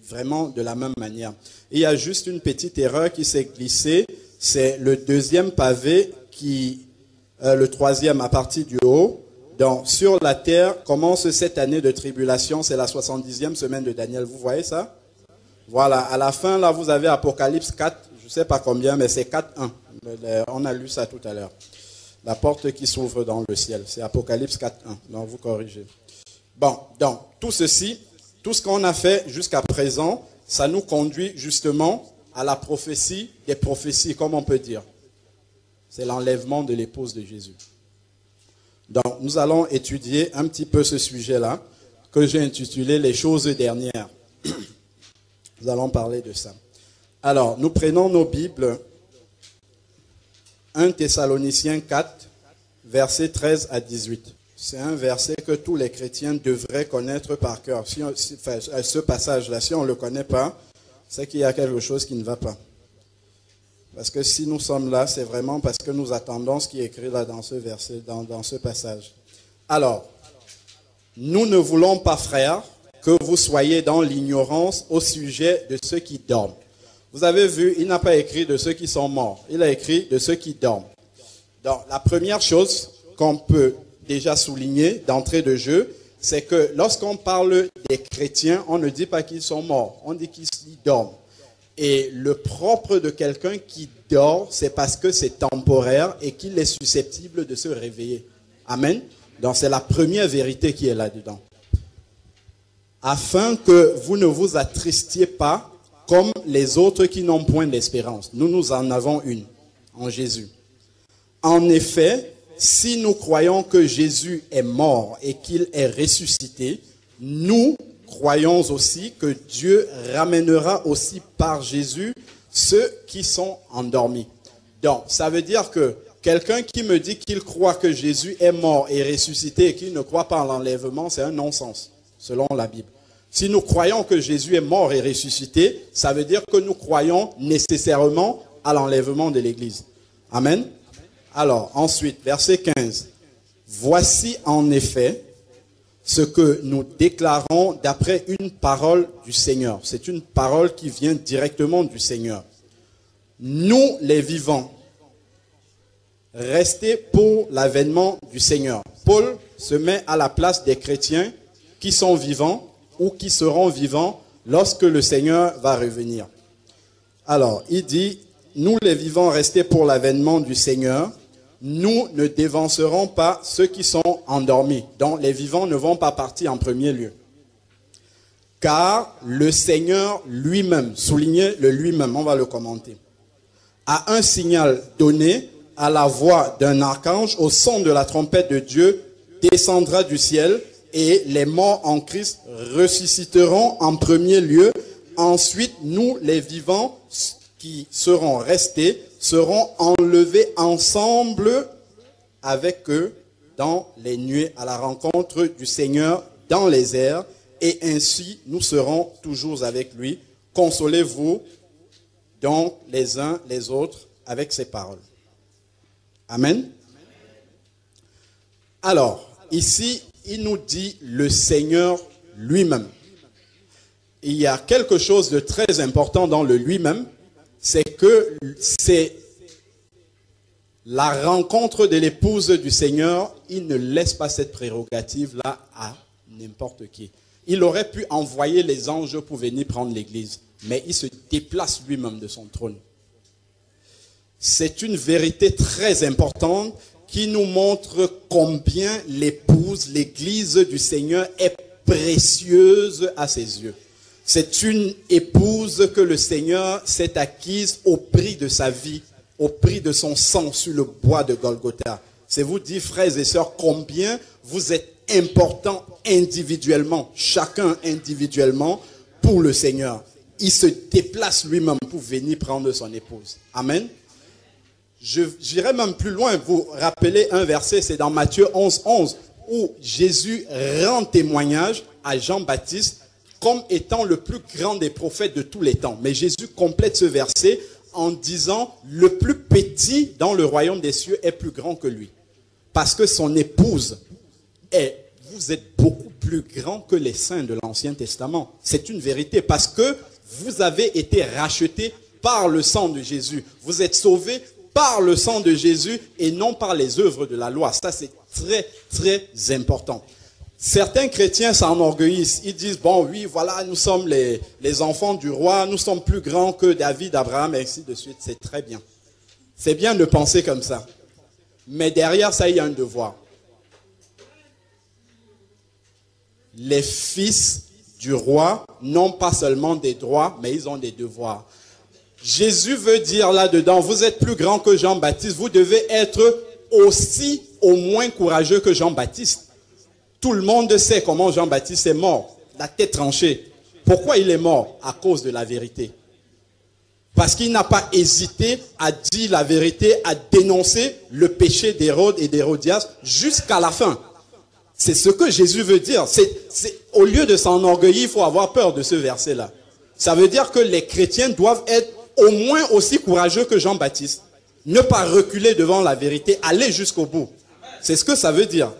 Vraiment de la même manière. Il y a juste une petite erreur qui s'est glissée, c'est le deuxième pavé, le troisième à partir du haut. Donc, sur la terre commence cette année de tribulation, c'est la 70e semaine de Daniel, vous voyez ça? Voilà, à la fin, là, vous avez Apocalypse 4, je ne sais pas combien, mais c'est 4.1. On a lu ça tout à l'heure. La porte qui s'ouvre dans le ciel, c'est Apocalypse 4.1, donc vous corrigez. Bon, donc, tout ceci, tout ce qu'on a fait jusqu'à présent, ça nous conduit justement à la prophétie des prophéties, comme on peut dire. C'est l'enlèvement de l'épouse de Jésus. Donc, nous allons étudier un petit peu ce sujet-là, que j'ai intitulé « Les choses dernières ». Nous allons parler de ça. Alors, nous prenons nos Bibles, 1 Thessaloniciens 4, versets 13 à 18. C'est un verset que tous les chrétiens devraient connaître par cœur. Ce passage-là, si on ne le connaît pas, c'est qu'il y a quelque chose qui ne va pas. Parce que si nous sommes là, c'est vraiment parce que nous attendons ce qui est écrit là dans ce verset, dans ce passage. Alors, nous ne voulons pas, frères, que vous soyez dans l'ignorance au sujet de ceux qui dorment. Vous avez vu, il n'a pas écrit de ceux qui sont morts. Il a écrit de ceux qui dorment. Donc, la première chose qu'on peut déjà souligner d'entrée de jeu, c'est que lorsqu'on parle des chrétiens, on ne dit pas qu'ils sont morts, on dit qu'ils dorment. Et le propre de quelqu'un qui dort, c'est parce que c'est temporaire et qu'il est susceptible de se réveiller. Amen. Donc c'est la première vérité qui est là-dedans. Afin que vous ne vous attristiez pas comme les autres qui n'ont point d'espérance. Nous en avons une, en Jésus. En effet, si nous croyons que Jésus est mort et qu'il est ressuscité, nous croyons aussi que Dieu ramènera aussi par Jésus ceux qui sont endormis. Donc, ça veut dire que quelqu'un qui me dit qu'il croit que Jésus est mort et ressuscité et qu'il ne croit pas en l'enlèvement, c'est un non-sens, selon la Bible. Si nous croyons que Jésus est mort et ressuscité, ça veut dire que nous croyons nécessairement à l'enlèvement de l'Église. Amen. Alors, ensuite, verset 15. Voici en effet ce que nous déclarons d'après une parole du Seigneur. C'est une parole qui vient directement du Seigneur. Nous, les vivants, restez pour l'avènement du Seigneur. Paul se met à la place des chrétiens qui sont vivants ou qui seront vivants lorsque le Seigneur va revenir. Alors, il dit, nous les vivants, restez pour l'avènement du Seigneur. Nous ne dévancerons pas ceux qui sont endormis. Donc les vivants ne vont pas partir en premier lieu. Car le Seigneur lui-même, soulignez le lui-même, on va le commenter, a un signal donné à la voix d'un archange, au son de la trompette de Dieu, descendra du ciel et les morts en Christ ressusciteront en premier lieu. Ensuite, nous les vivants qui seront restés seront enlevés ensemble avec eux dans les nuées à la rencontre du Seigneur dans les airs, et ainsi nous serons toujours avec lui. Consolez-vous donc les uns les autres avec ces paroles. Amen. Alors, ici, il nous dit le Seigneur lui-même. Il y a quelque chose de très important dans le lui-même, c'est que c'est la rencontre de l'épouse du Seigneur. Il ne laisse pas cette prérogative-là à n'importe qui. Il aurait pu envoyer les anges pour venir prendre l'église, mais il se déplace lui-même de son trône. C'est une vérité très importante qui nous montre combien l'épouse, l'église du Seigneur est précieuse à ses yeux. C'est une épouse que le Seigneur s'est acquise au prix de sa vie, au prix de son sang sur le bois de Golgotha. C'est vous dire, frères et sœurs, combien vous êtes importants individuellement, chacun individuellement, pour le Seigneur. Il se déplace lui-même pour venir prendre son épouse. Amen. J'irai même plus loin. Vous rappelez un verset, c'est dans Matthieu 11, 11, où Jésus rend témoignage à Jean-Baptiste comme étant le plus grand des prophètes de tous les temps. Mais Jésus complète ce verset en disant, le plus petit dans le royaume des cieux est plus grand que lui. Parce que son épouse est, vous êtes beaucoup plus grand que les saints de l'Ancien Testament. C'est une vérité parce que vous avez été rachetés par le sang de Jésus. Vous êtes sauvés par le sang de Jésus et non par les œuvres de la loi. Ça, c'est très, très important. Certains chrétiens s'enorgueillissent. Ils disent, bon, oui, voilà, nous sommes les enfants du roi, nous sommes plus grands que David, Abraham, et ainsi de suite. C'est très bien. C'est bien de penser comme ça. Mais derrière ça, il y a un devoir. Les fils du roi n'ont pas seulement des droits, mais ils ont des devoirs. Jésus veut dire là-dedans, vous êtes plus grand que Jean-Baptiste, vous devez être aussi au moins courageux que Jean-Baptiste. Tout le monde sait comment Jean-Baptiste est mort, la tête tranchée. Pourquoi il est mort? À cause de la vérité. Parce qu'il n'a pas hésité à dire la vérité, à dénoncer le péché d'Hérode et d'Hérodias jusqu'à la fin. C'est ce que Jésus veut dire. Au lieu de s'enorgueillir, il faut avoir peur de ce verset-là. Ça veut dire que les chrétiens doivent être au moins aussi courageux que Jean-Baptiste. Ne pas reculer devant la vérité, aller jusqu'au bout. C'est ce que ça veut dire.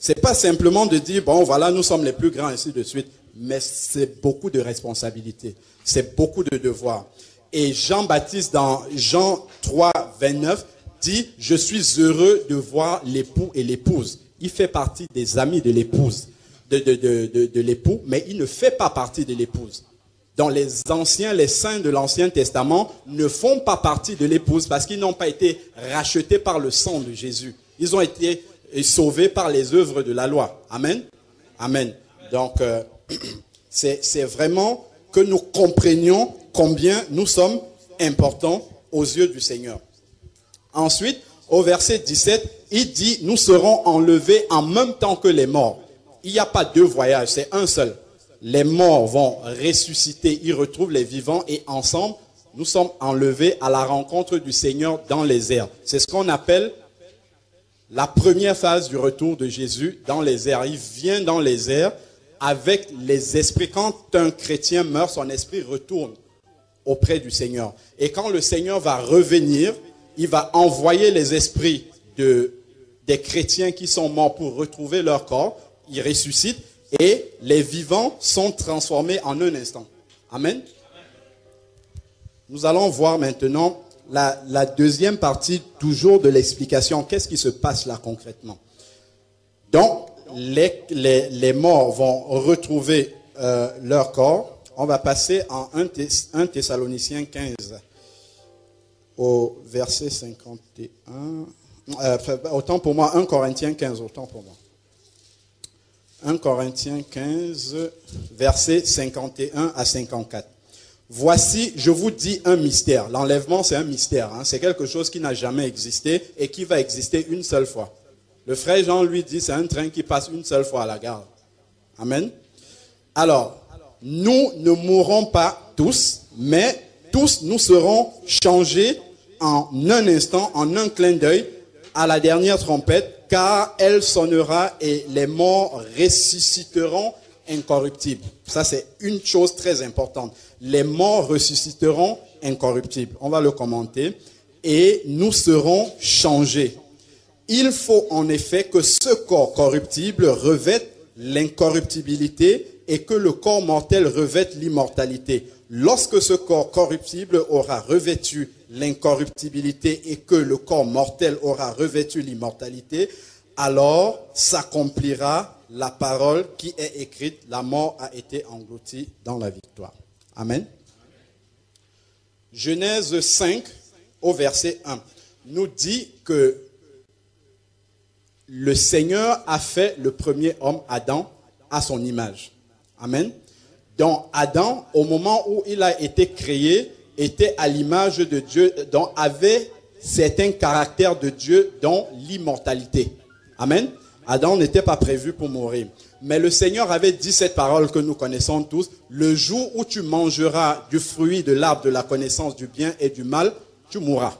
C'est pas simplement de dire, bon voilà, nous sommes les plus grands, ainsi de suite. Mais c'est beaucoup de responsabilités. C'est beaucoup de devoirs. Et Jean-Baptiste, dans Jean 3, 29, dit, je suis heureux de voir l'époux et l'épouse. Il fait partie des amis de l'épouse, de l'époux, mais il ne fait pas partie de l'épouse. Dans les saints de l'Ancien Testament ne font pas partie de l'épouse parce qu'ils n'ont pas été rachetés par le sang de Jésus. Ils ont été sauvés par les œuvres de la loi. Amen. Amen. Donc, c'est vraiment que nous comprenions combien nous sommes importants aux yeux du Seigneur. Ensuite, au verset 17, il dit, nous serons enlevés en même temps que les morts. Il n'y a pas deux voyages, c'est un seul. Les morts vont ressusciter, ils retrouvent les vivants et ensemble, nous sommes enlevés à la rencontre du Seigneur dans les airs. C'est ce qu'on appelle la première phase du retour de Jésus dans les airs. Il vient dans les airs avec les esprits. Quand un chrétien meurt, son esprit retourne auprès du Seigneur. Et quand le Seigneur va revenir, il va envoyer les esprits des chrétiens qui sont morts pour retrouver leur corps. Ils ressuscitent et les vivants sont transformés en un instant. Amen. Nous allons voir maintenant la deuxième partie toujours de l'explication. Qu'est-ce qui se passe là concrètement? Donc, les morts vont retrouver leur corps. On va passer en 1 Thessaloniciens 15 au verset 51. Autant pour moi, 1 Corinthiens 15, autant pour moi. 1 Corinthiens 15, versets 51 à 54. Voici, je vous dis un mystère. L'enlèvement, c'est un mystère. Hein? C'est quelque chose qui n'a jamais existé et qui va exister une seule fois. Le frère Jean lui dit, c'est un train qui passe une seule fois à la gare. Amen. Alors, nous ne mourrons pas tous, mais tous nous serons changés en un instant, en un clin d'œil, à la dernière trompette, car elle sonnera et les morts ressusciteront incorruptibles. Ça, c'est une chose très importante. Les morts ressusciteront incorruptibles. On va le commenter. Et nous serons changés. Il faut en effet que ce corps corruptible revête l'incorruptibilité et que le corps mortel revête l'immortalité. Lorsque ce corps corruptible aura revêtu l'incorruptibilité et que le corps mortel aura revêtu l'immortalité, alors s'accomplira la parole qui est écrite, la mort a été engloutie dans la victoire. Amen. Genèse 5 au verset 1 nous dit que le Seigneur a fait le premier homme, Adam, à son image. Amen. Donc Adam, au moment où il a été créé, était à l'image de Dieu, donc avait certains caractères de Dieu, dont l'immortalité. Amen. Adam n'était pas prévu pour mourir. Mais le Seigneur avait dit cette parole que nous connaissons tous. Le jour où tu mangeras du fruit de l'arbre de la connaissance du bien et du mal, tu mourras.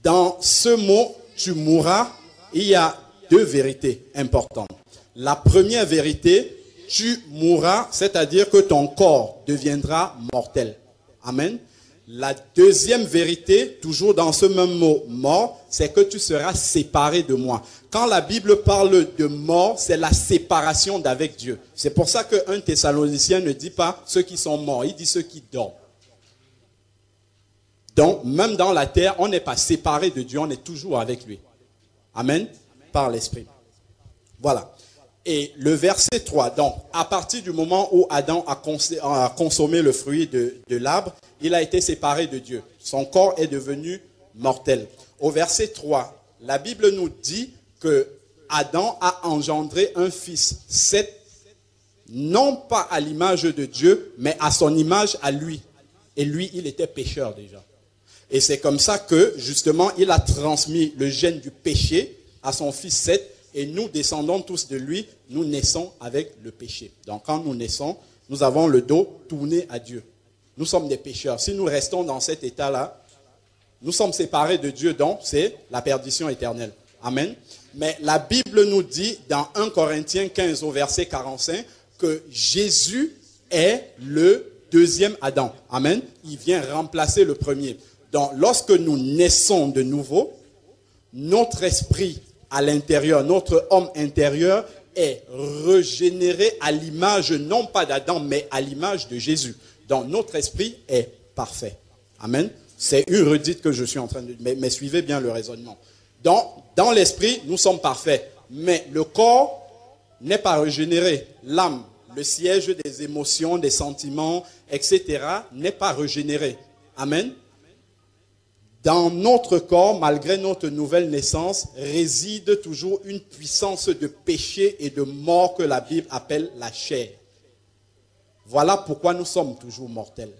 Dans ce mot, tu mourras, il y a deux vérités importantes. La première vérité, tu mourras, c'est-à-dire que ton corps deviendra mortel. Amen. La deuxième vérité, toujours dans ce même mot mort, c'est que tu seras séparé de moi. Quand la Bible parle de mort, c'est la séparation d'avec Dieu. C'est pour ça qu'un Thessalonicien ne dit pas ceux qui sont morts, il dit ceux qui dorment. Donc, même dans la terre, on n'est pas séparé de Dieu, on est toujours avec lui. Amen. Par l'Esprit. Voilà. Et le verset 3, donc, à partir du moment où Adam a consommé le fruit de l'arbre, il a été séparé de Dieu. Son corps est devenu mortel. Au verset 3, la Bible nous dit que Adam a engendré un fils, Seth, non pas à l'image de Dieu, mais à son image à lui. Et lui, il était pécheur déjà. Et c'est comme ça que, justement, il a transmis le gène du péché à son fils Seth. Et nous descendons tous de lui, nous naissons avec le péché. Donc quand nous naissons, nous avons le dos tourné à Dieu. Nous sommes des pécheurs. Si nous restons dans cet état-là, nous sommes séparés de Dieu, donc c'est la perdition éternelle. Amen. Mais la Bible nous dit dans 1 Corinthiens 15 au verset 45 que Jésus est le deuxième Adam. Amen. Il vient remplacer le premier. Donc lorsque nous naissons de nouveau, notre esprit à l'intérieur, notre homme intérieur est régénéré à l'image, non pas d'Adam, mais à l'image de Jésus. Donc notre esprit est parfait. Amen. C'est une redite que je suis en train de... Mais suivez bien le raisonnement. Donc, dans l'esprit, nous sommes parfaits. Mais le corps n'est pas régénéré. L'âme, le siège des émotions, des sentiments, etc., n'est pas régénéré. Amen. Dans notre corps, malgré notre nouvelle naissance, réside toujours une puissance de péché et de mort que la Bible appelle la chair. Voilà pourquoi nous sommes toujours mortels.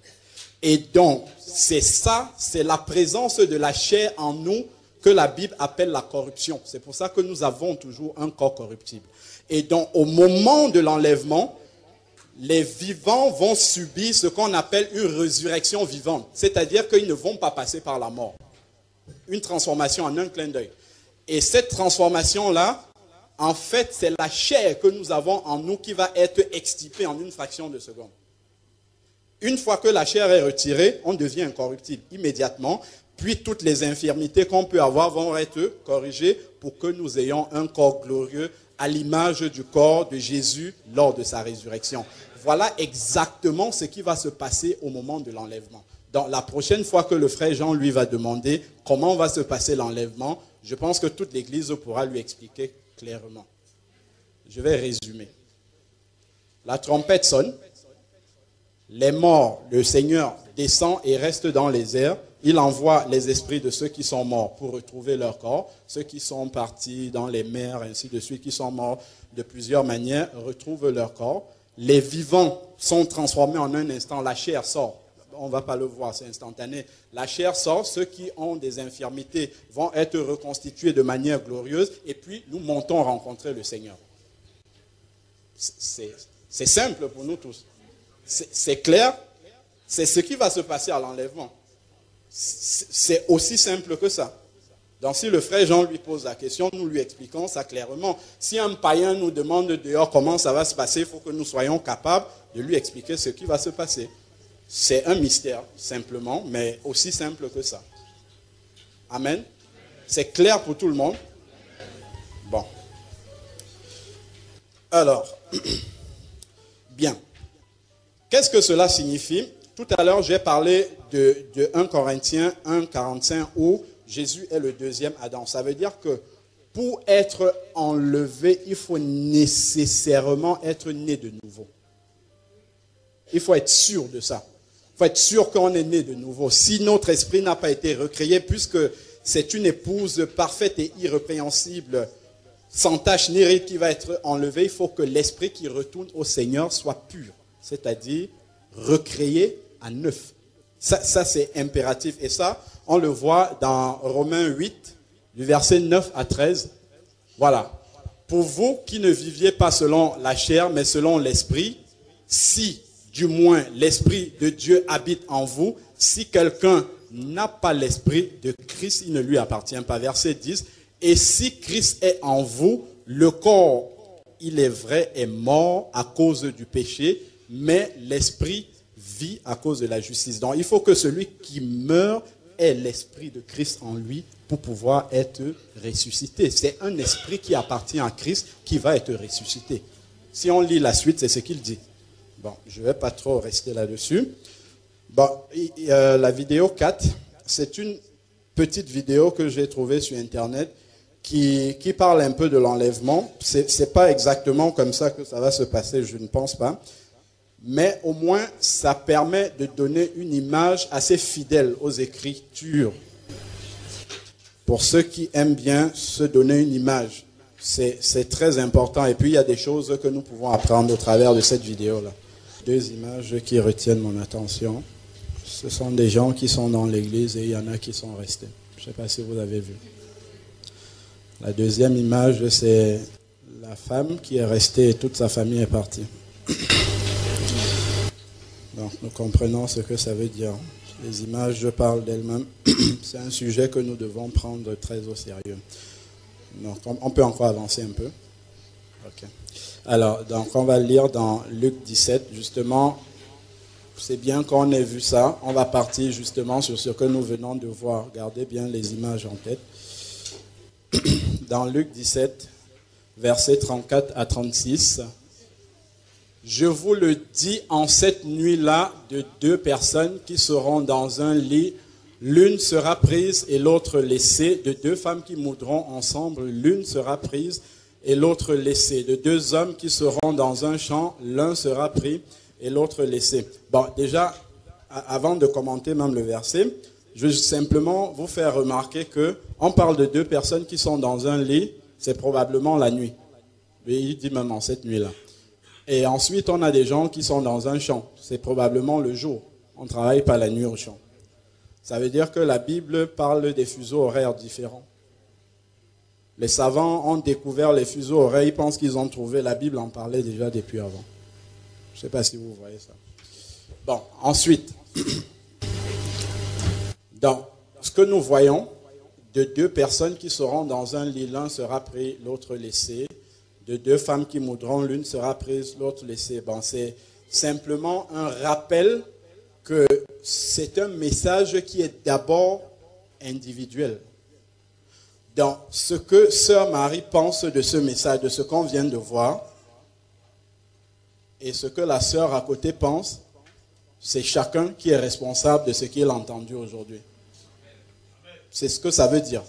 Et donc, c'est ça, c'est la présence de la chair en nous que la Bible appelle la corruption. C'est pour ça que nous avons toujours un corps corruptible. Et donc, au moment de l'enlèvement, les vivants vont subir ce qu'on appelle une résurrection vivante. C'est-à-dire qu'ils ne vont pas passer par la mort. Une transformation en un clin d'œil. Et cette transformation-là, en fait, c'est la chair que nous avons en nous qui va être extirpée en une fraction de seconde. Une fois que la chair est retirée, on devient incorruptible immédiatement. Puis toutes les infirmités qu'on peut avoir vont être corrigées pour que nous ayons un corps glorieux à l'image du corps de Jésus lors de sa résurrection. Voilà exactement ce qui va se passer au moment de l'enlèvement. Donc la prochaine fois que le frère Jean lui va demander comment va se passer l'enlèvement, je pense que toute l'Église pourra lui expliquer clairement. Je vais résumer. La trompette sonne, les morts, le Seigneur descend et reste dans les airs. Il envoie les esprits de ceux qui sont morts pour retrouver leur corps. Ceux qui sont partis dans les mers, ainsi de suite, qui sont morts de plusieurs manières, retrouvent leur corps. Les vivants sont transformés en un instant. La chair sort. On ne va pas le voir, c'est instantané. La chair sort. Ceux qui ont des infirmités vont être reconstitués de manière glorieuse. Et puis, nous montons rencontrer le Seigneur. C'est simple pour nous tous. C'est clair. C'est ce qui va se passer à l'enlèvement. C'est aussi simple que ça. Donc si le frère Jean lui pose la question, nous lui expliquons ça clairement. Si un païen nous demande dehors comment ça va se passer, il faut que nous soyons capables de lui expliquer ce qui va se passer. C'est un mystère, simplement, mais aussi simple que ça. Amen. C'est clair pour tout le monde? Bon. Alors, bien. Qu'est-ce que cela signifie? Tout à l'heure, j'ai parlé de 1 Corinthiens 1,45 où Jésus est le deuxième Adam. Ça veut dire que pour être enlevé, il faut nécessairement être né de nouveau. Il faut être sûr de ça. Il faut être sûr qu'on est né de nouveau. Si notre esprit n'a pas été recréé, puisque c'est une épouse parfaite et irrépréhensible, sans tache ni ride qui va être enlevée, il faut que l'esprit qui retourne au Seigneur soit pur. C'est-à-dire recréé à neuf. Ça c'est impératif. Et ça, on le voit dans Romains 8, du verset 9 à 13. Voilà. Pour vous qui ne viviez pas selon la chair, mais selon l'esprit, si du moins l'esprit de Dieu habite en vous, si quelqu'un n'a pas l'esprit de Christ, il ne lui appartient pas. Verset 10, et si Christ est en vous, le corps, il est vrai, est mort à cause du péché, mais l'esprit vit à cause de la justice. Donc il faut que celui qui meurt ait l'esprit de Christ en lui pour pouvoir être ressuscité. C'est un esprit qui appartient à Christ qui va être ressuscité. Si on lit la suite, c'est ce qu'il dit. Bon, je ne vais pas trop rester là-dessus. Bon, la vidéo 4, c'est une petite vidéo que j'ai trouvée sur Internet qui parle un peu de l'enlèvement. Ce n'est pas exactement comme ça que ça va se passer, je ne pense pas. Mais au moins, ça permet de donner une image assez fidèle aux Écritures. Pour ceux qui aiment bien se donner une image, c'est très important. Et puis, il y a des choses que nous pouvons apprendre au travers de cette vidéo-là. Deux images qui retiennent mon attention. Ce sont des gens qui sont dans l'église et il y en a qui sont restés. Je ne sais pas si vous avez vu. La deuxième image, c'est la femme qui est restée et toute sa famille est partie. Donc, nous comprenons ce que ça veut dire. Les images parlent d'elles-mêmes. C'est un sujet que nous devons prendre très au sérieux. Donc, on peut encore avancer un peu. Ok. Alors, donc, on va lire dans Luc 17, justement. C'est bien qu'on ait vu ça. On va partir justement sur ce que nous venons de voir. Gardez bien les images en tête. Dans Luc 17, versets 34 à 36. Je vous le dis, en cette nuit-là, de deux personnes qui seront dans un lit, l'une sera prise et l'autre laissée. De deux femmes qui moudront ensemble, l'une sera prise et l'autre laissée. De deux hommes qui seront dans un champ, l'un sera pris et l'autre laissé. Bon, déjà, avant de commenter même le verset, je veux simplement vous faire remarquer qu'on parle de deux personnes qui sont dans un lit, c'est probablement la nuit. Et il dit même en cette nuit-là. Et ensuite, on a des gens qui sont dans un champ. C'est probablement le jour. On ne travaille pas la nuit au champ. Ça veut dire que la Bible parle des fuseaux horaires différents. Les savants ont découvert les fuseaux horaires. Ils pensent qu'ils ont trouvé. La Bible en parlait déjà depuis avant. Je ne sais pas si vous voyez ça. Bon, ensuite. Donc, ce que nous voyons, de deux personnes qui seront dans un lit, l'un sera pris, l'autre laissé. De deux femmes qui moudront, l'une sera prise, l'autre laissée. Bon, c'est simplement un rappel que c'est un message qui est d'abord individuel. Donc, ce que Sœur Marie pense de ce message, de ce qu'on vient de voir, et ce que la sœur à côté pense, c'est chacun qui est responsable de ce qu'il a entendu aujourd'hui. C'est ce que ça veut dire.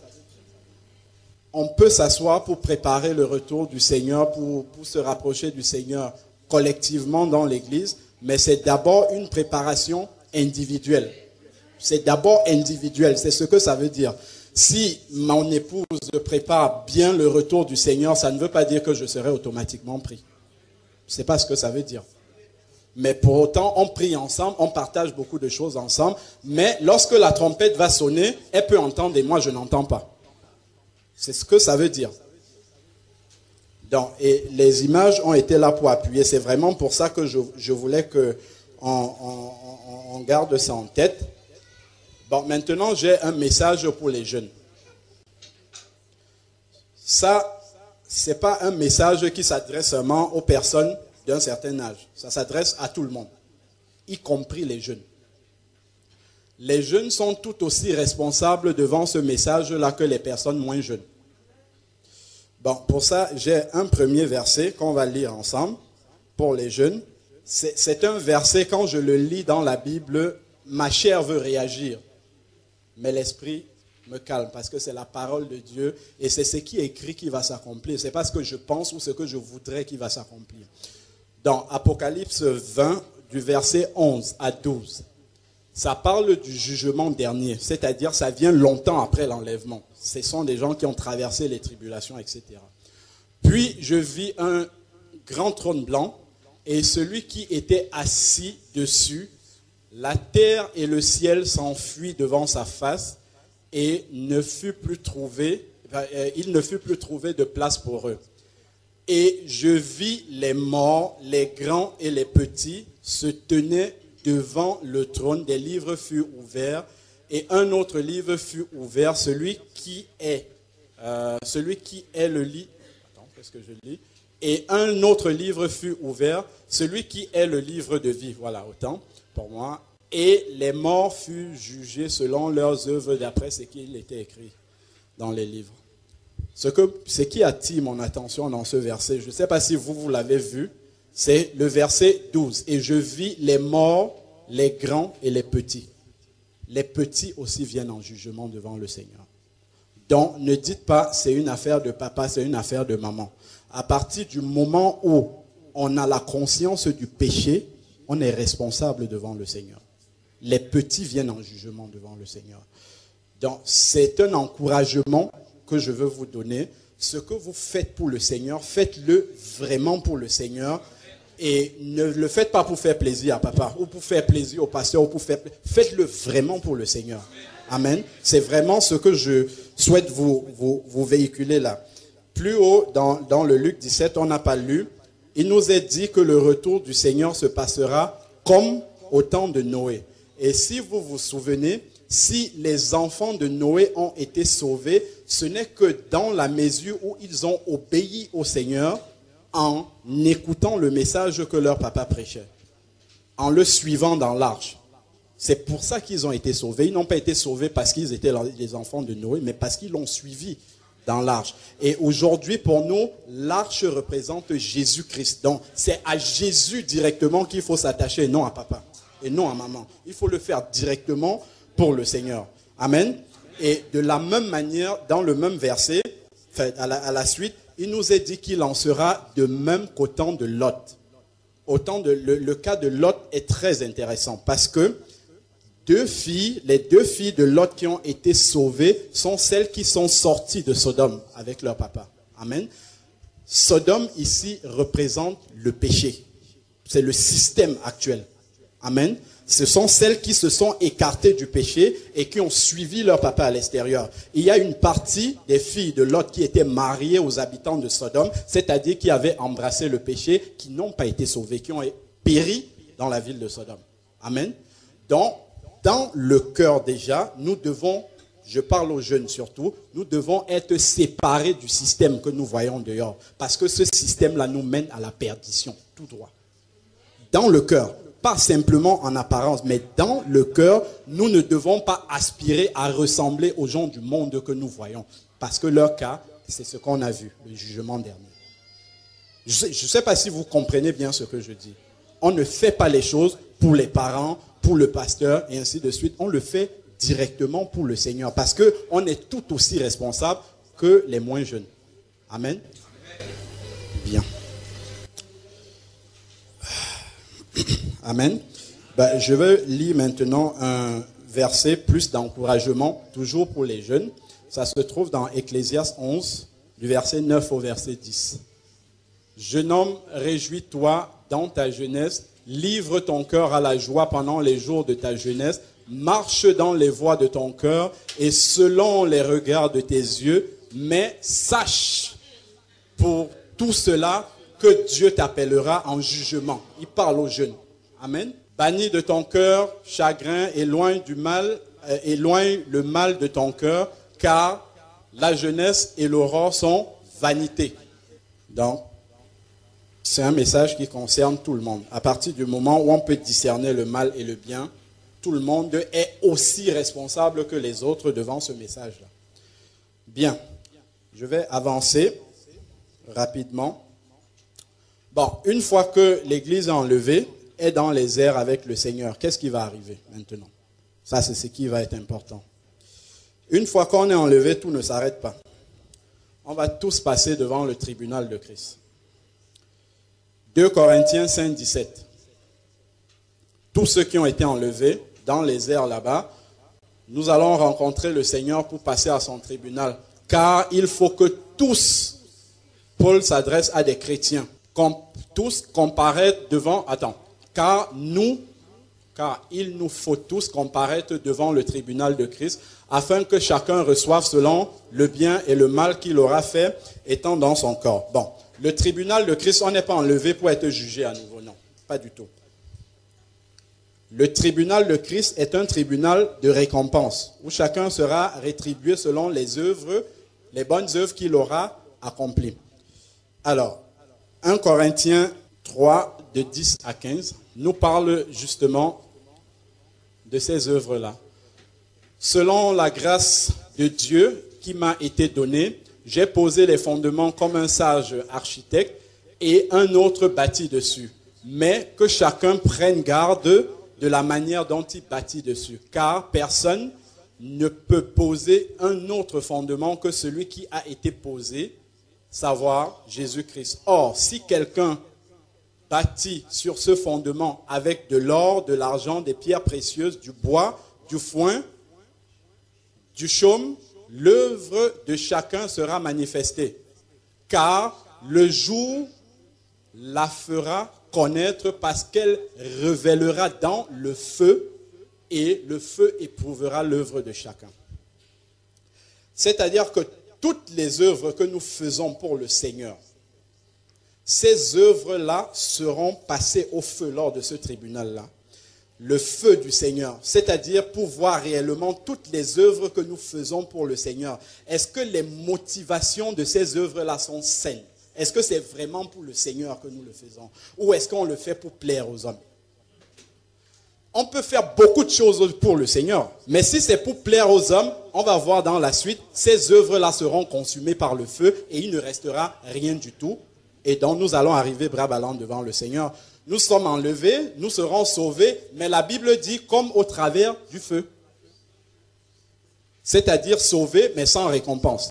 On peut s'asseoir pour préparer le retour du Seigneur, pour se rapprocher du Seigneur collectivement dans l'Église, mais c'est d'abord une préparation individuelle. C'est d'abord individuel, c'est ce que ça veut dire. Si mon épouse prépare bien le retour du Seigneur, ça ne veut pas dire que je serai automatiquement pris. Ce n'est pas ce que ça veut dire. Mais pour autant, on prie ensemble, on partage beaucoup de choses ensemble, mais lorsque la trompette va sonner, elle peut entendre et moi je n'entends pas. C'est ce que ça veut dire. Donc, et les images ont été là pour appuyer. C'est vraiment pour ça que je voulais qu'on garde ça en tête. Bon, maintenant, j'ai un message pour les jeunes. Ça, ce n'est pas un message qui s'adresse seulement aux personnes d'un certain âge. Ça s'adresse à tout le monde, y compris les jeunes. Les jeunes sont tout aussi responsables devant ce message-là que les personnes moins jeunes. Bon, pour ça, j'ai un premier verset qu'on va lire ensemble pour les jeunes. C'est un verset, quand je le lis dans la Bible, ma chair veut réagir, mais l'esprit me calme parce que c'est la parole de Dieu et c'est ce qui est écrit qui va s'accomplir. Ce n'est pas ce que je pense ou ce que je voudrais qui va s'accomplir. Dans Apocalypse 20, du verset 11 à 12, ça parle du jugement dernier, c'est-à-dire ça vient longtemps après l'enlèvement. Ce sont des gens qui ont traversé les tribulations, etc. Puis je vis un grand trône blanc et celui qui était assis dessus, la terre et le ciel s'enfuient devant sa face et il ne fut plus trouvé de place pour eux. Et je vis les morts, les grands et les petits se tenaient devant le trône, des livres furent ouverts Et un autre livre fut ouvert, celui qui est le livre. Attends, qu'est-ce que je lis? Et un autre livre fut ouvert, celui qui est le livre de vie. Voilà, autant pour moi. Et les morts furent jugés selon leurs œuvres d'après ce qu'il était écrit dans les livres. Ce qui attire mon attention dans ce verset, je ne sais pas si vous l'avez vu, c'est le verset 12. Et je vis les morts, les grands et les petits. Les petits aussi viennent en jugement devant le Seigneur. Donc, ne dites pas, c'est une affaire de papa, c'est une affaire de maman. À partir du moment où on a la conscience du péché, on est responsable devant le Seigneur. Les petits viennent en jugement devant le Seigneur. Donc, c'est un encouragement que je veux vous donner. Ce que vous faites pour le Seigneur, faites-le vraiment pour le Seigneur. Et ne le faites pas pour faire plaisir à papa, ou pour faire plaisir au pasteur, ou pour faire... Faites-le vraiment pour le Seigneur. Amen. C'est vraiment ce que je souhaite vous véhiculer là. Plus haut, dans le Luc 17, on n'a pas lu. Il nous est dit que le retour du Seigneur se passera comme au temps de Noé. Et si vous vous souvenez, si les enfants de Noé ont été sauvés, ce n'est que dans la mesure où ils ont obéi au Seigneur en écoutant le message que leur papa prêchait, en le suivant dans l'arche. C'est pour ça qu'ils ont été sauvés. Ils n'ont pas été sauvés parce qu'ils étaient les enfants de Noé, mais parce qu'ils l'ont suivi dans l'arche. Et aujourd'hui, pour nous, l'arche représente Jésus-Christ. Donc, c'est à Jésus directement qu'il faut s'attacher, et non à papa, et non à maman. Il faut le faire directement pour le Seigneur. Amen. Et de la même manière, dans le même verset, à la suite, il nous est dit qu'il en sera de même qu'au temps de Lot. Le cas de Lot est très intéressant parce que les deux filles de Lot qui ont été sauvées sont celles qui sont sorties de Sodome avec leur papa. Amen. Sodome ici représente le péché. C'est le système actuel. Amen. Ce sont celles qui se sont écartées du péché et qui ont suivi leur papa à l'extérieur. Il y a une partie des filles de Lot qui étaient mariées aux habitants de Sodome, c'est-à-dire qui avaient embrassé le péché, qui n'ont pas été sauvées, qui ont péri dans la ville de Sodome. Amen. Donc, dans le cœur déjà, nous devons, je parle aux jeunes surtout, nous devons être séparés du système que nous voyons dehors. Parce que ce système-là nous mène à la perdition, tout droit. Dans le cœur. Pas simplement en apparence, mais dans le cœur, nous ne devons pas aspirer à ressembler aux gens du monde que nous voyons. Parce que leur cas, c'est ce qu'on a vu, le jugement dernier. Je ne sais pas si vous comprenez bien ce que je dis. On ne fait pas les choses pour les parents, pour le pasteur, et ainsi de suite. On le fait directement pour le Seigneur. Parce qu'on est tout aussi responsable que les moins jeunes. Amen. Bien. Amen. Je vais lire maintenant un verset plus d'encouragement, toujours pour les jeunes. Ça se trouve dans Ecclésiaste 11, du verset 9 au verset 10. Jeune homme, réjouis-toi dans ta jeunesse, livre ton cœur à la joie pendant les jours de ta jeunesse, marche dans les voies de ton cœur et selon les regards de tes yeux, mais sache pour tout cela que Dieu t'appellera en jugement. Il parle aux jeunes. Amen. Bannis de ton cœur chagrin, éloigne le mal de ton cœur, car la jeunesse et l'aurore sont vanité. Donc, c'est un message qui concerne tout le monde. À partir du moment où on peut discerner le mal et le bien, tout le monde est aussi responsable que les autres devant ce message-là. Bien, je vais avancer rapidement. Bon, une fois que l'Église est enlevée, est dans les airs avec le Seigneur, qu'est-ce qui va arriver maintenant? Ça, c'est ce qui va être important. Une fois qu'on est enlevé, tout ne s'arrête pas. On va tous passer devant le tribunal de Christ. 2 Corinthiens 5, 17. Tous ceux qui ont été enlevés dans les airs là-bas, nous allons rencontrer le Seigneur pour passer à son tribunal. Car il faut que tous, Paul s'adresse à des chrétiens, tous comparaissent devant, car il nous faut tous comparaître devant le tribunal de Christ, afin que chacun reçoive selon le bien et le mal qu'il aura fait, étant dans son corps. Bon, le tribunal de Christ, on n'est pas enlevé pour être jugé à nouveau, non, pas du tout. Le tribunal de Christ est un tribunal de récompense, où chacun sera rétribué selon les œuvres, les bonnes œuvres qu'il aura accomplies. Alors, 1 Corinthiens 3, de 10 à 15, nous parle justement de ces œuvres-là. Selon la grâce de Dieu qui m'a été donnée, j'ai posé les fondements comme un sage architecte et un autre bâtit dessus. Mais que chacun prenne garde de la manière dont il bâtit dessus. Car personne ne peut poser un autre fondement que celui qui a été posé, savoir Jésus-Christ. Or, si quelqu'un bâtit sur ce fondement avec de l'or, de l'argent, des pierres précieuses, du bois, du foin, du chaume, l'œuvre de chacun sera manifestée. Car le jour la fera connaître parce qu'elle révélera dans le feu et le feu éprouvera l'œuvre de chacun. C'est-à-dire que toutes les œuvres que nous faisons pour le Seigneur, ces œuvres-là seront passées au feu lors de ce tribunal-là. Le feu du Seigneur, c'est-à-dire pour voir réellement toutes les œuvres que nous faisons pour le Seigneur. Est-ce que les motivations de ces œuvres-là sont saines? Est-ce que c'est vraiment pour le Seigneur que nous le faisons? Ou est-ce qu'on le fait pour plaire aux hommes? On peut faire beaucoup de choses pour le Seigneur, mais si c'est pour plaire aux hommes, on va voir dans la suite, ces œuvres-là seront consumées par le feu et il ne restera rien du tout. Et donc nous allons arriver bras ballants devant le Seigneur. Nous sommes enlevés, nous serons sauvés, mais la Bible dit comme au travers du feu. C'est-à-dire sauvés, mais sans récompense.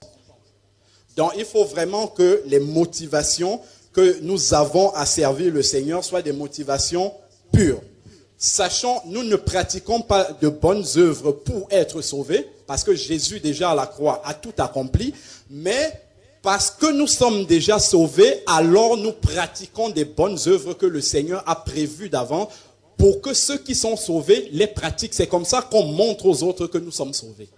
Donc il faut vraiment que les motivations que nous avons à servir le Seigneur soient des motivations pures. Sachant, nous ne pratiquons pas de bonnes œuvres pour être sauvés, parce que Jésus déjà à la croix a tout accompli, mais parce que nous sommes déjà sauvés, alors nous pratiquons des bonnes œuvres que le Seigneur a prévues d'avant pour que ceux qui sont sauvés les pratiquent. C'est comme ça qu'on montre aux autres que nous sommes sauvés.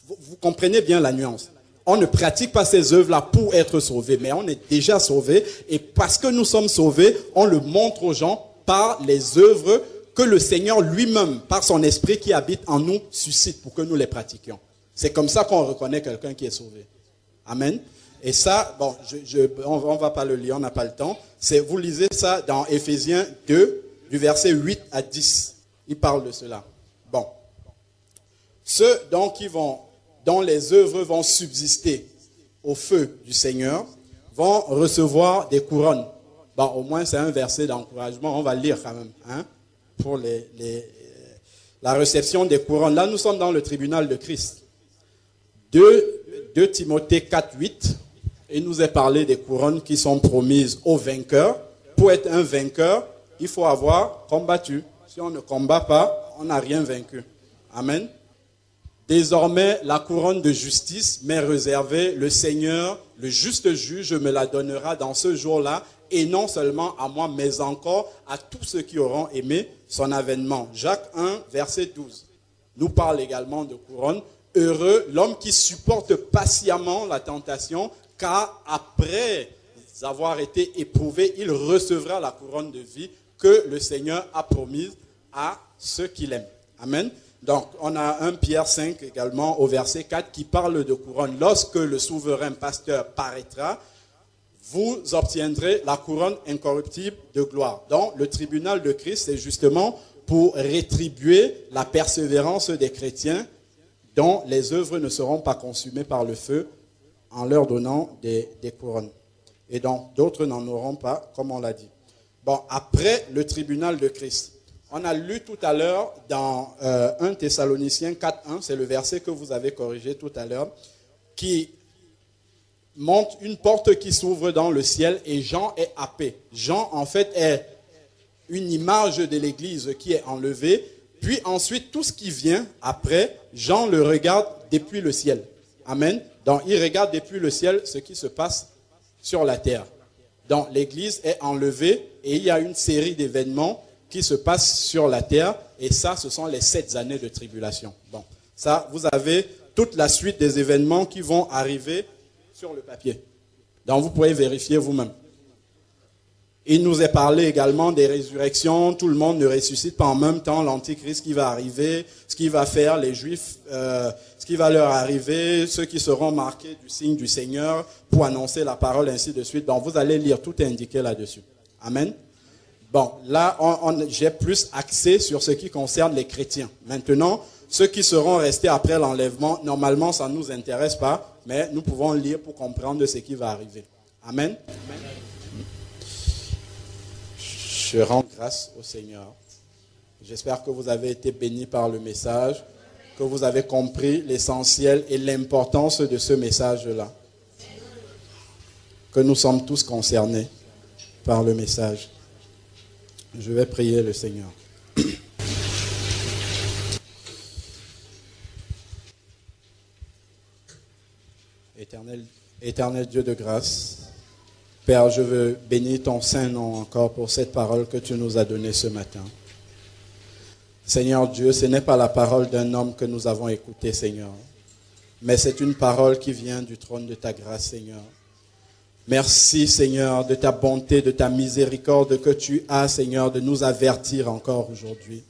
Vous comprenez bien la nuance. On ne pratique pas ces œuvres-là pour être sauvés, mais on est déjà sauvés. Et parce que nous sommes sauvés, on le montre aux gens par les œuvres que le Seigneur lui-même, par son esprit qui habite en nous, suscite pour que nous les pratiquions. C'est comme ça qu'on reconnaît quelqu'un qui est sauvé. Amen. Et ça, bon, on va pas le lire, on n'a pas le temps. Vous lisez ça dans Éphésiens 2, du verset 8 à 10. Il parle de cela. Bon. Ceux donc dont les œuvres vont subsister au feu du Seigneur, vont recevoir des couronnes. Bon, au moins c'est un verset d'encouragement, on va le lire quand même, hein, pour la réception des couronnes. Là, nous sommes dans le tribunal de Christ. 2 Timothée 4, 8, il nous est parlé des couronnes qui sont promises aux vainqueurs. Pour être un vainqueur, il faut avoir combattu. Si on ne combat pas, on n'a rien vaincu. Amen. Désormais, la couronne de justice m'est réservée. Le Seigneur, le juste juge, me la donnera dans ce jour-là, et non seulement à moi, mais encore à tous ceux qui auront aimé son avènement. Jacques 1, verset 12, nous parle également de couronne. Heureux l'homme qui supporte patiemment la tentation, car après avoir été éprouvé, il recevra la couronne de vie que le Seigneur a promise à ceux qui l'aiment. Amen. Donc, on a 1 Pierre 5 également au verset 4 qui parle de couronne. Lorsque le souverain pasteur paraîtra, vous obtiendrez la couronne incorruptible de gloire. Donc, le tribunal de Christ, c'est justement pour rétribuer la persévérance des chrétiens dont les œuvres ne seront pas consumées par le feu en leur donnant des couronnes. Et donc, d'autres n'en auront pas, comme on l'a dit. Bon, après le tribunal de Christ, on a lu tout à l'heure dans 1 Thessaloniciens 4.1, c'est le verset que vous avez corrigé tout à l'heure, qui montre une porte qui s'ouvre dans le ciel et Jean est happé. Jean, en fait, est une image de l'Église qui est enlevée. Puis ensuite, tout ce qui vient après, Jean le regarde depuis le ciel. Amen. Donc, il regarde depuis le ciel ce qui se passe sur la terre. Donc, l'Église est enlevée et il y a une série d'événements qui se passent sur la terre. Et ça, ce sont les 7 années de tribulation. Bon, ça, vous avez toute la suite des événements qui vont arriver sur le papier. Donc, vous pouvez vérifier vous-même. Il nous est parlé également des résurrections. Tout le monde ne ressuscite pas en même temps. L'Antichrist qui va arriver, ce qu'il va faire, les Juifs, ce qui va leur arriver, ceux qui seront marqués du signe du Seigneur pour annoncer la parole, ainsi de suite. Donc vous allez lire, tout est indiqué là-dessus. Amen. Bon, là, j'ai plus axé sur ce qui concerne les chrétiens. Maintenant, ceux qui seront restés après l'enlèvement, normalement, ça ne nous intéresse pas, mais nous pouvons lire pour comprendre ce qui va arriver. Amen. Amen. Je rends grâce au Seigneur. J'espère que vous avez été bénis par le message, que vous avez compris l'essentiel et l'importance de ce message-là. Que nous sommes tous concernés par le message. Je vais prier le Seigneur. Éternel Dieu de grâce, Père, je veux bénir ton saint nom encore pour cette parole que tu nous as donnée ce matin. Seigneur Dieu, ce n'est pas la parole d'un homme que nous avons écoutée, Seigneur, mais c'est une parole qui vient du trône de ta grâce, Seigneur. Merci, Seigneur, de ta bonté, de ta miséricorde que tu as, Seigneur, de nous avertir encore aujourd'hui.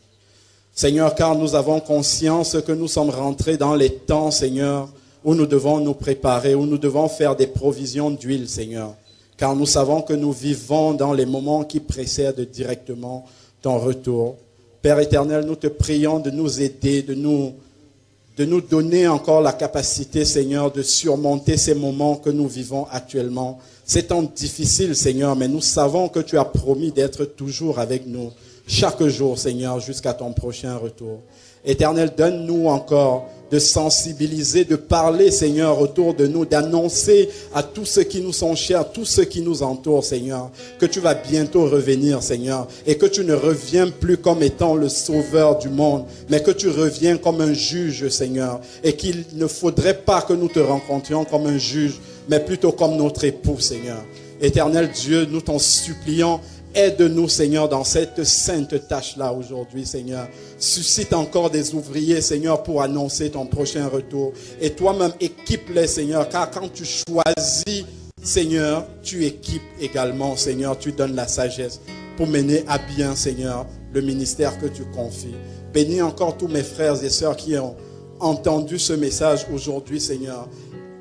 Seigneur, car nous avons conscience que nous sommes rentrés dans les temps, Seigneur, où nous devons nous préparer, où nous devons faire des provisions d'huile, Seigneur. Car nous savons que nous vivons dans les moments qui précèdent directement ton retour. Père éternel, nous te prions de nous aider, de nous donner encore la capacité, Seigneur, de surmonter ces moments que nous vivons actuellement. C'est temps difficile, Seigneur, mais nous savons que tu as promis d'être toujours avec nous, chaque jour, Seigneur, jusqu'à ton prochain retour. Éternel, donne-nous encore de sensibiliser, de parler, Seigneur, autour de nous, d'annoncer à tous ceux qui nous sont chers, tous ceux qui nous entourent, Seigneur, que tu vas bientôt revenir, Seigneur, et que tu ne reviens plus comme étant le sauveur du monde, mais que tu reviens comme un juge, Seigneur, et qu'il ne faudrait pas que nous te rencontrions comme un juge, mais plutôt comme notre époux, Seigneur. Éternel Dieu, nous t'en supplions, aide-nous, Seigneur, dans cette sainte tâche-là aujourd'hui, Seigneur. Suscite encore des ouvriers, Seigneur, pour annoncer ton prochain retour. Et toi-même, équipe-les, Seigneur, car quand tu choisis, Seigneur, tu équipes également, Seigneur. Tu donnes la sagesse pour mener à bien, Seigneur, le ministère que tu confies. Bénis encore tous mes frères et sœurs qui ont entendu ce message aujourd'hui, Seigneur.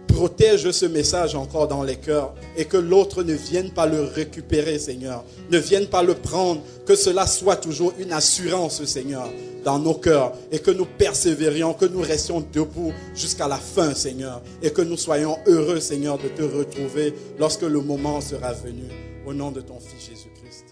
Protège ce message encore dans les cœurs et que l'autre ne vienne pas le récupérer, Seigneur. Ne vienne pas le prendre. Que cela soit toujours une assurance, Seigneur, dans nos cœurs et que nous persévérions, que nous restions debout jusqu'à la fin, Seigneur. Et que nous soyons heureux, Seigneur, de te retrouver lorsque le moment sera venu. Au nom de ton Fils Jésus-Christ.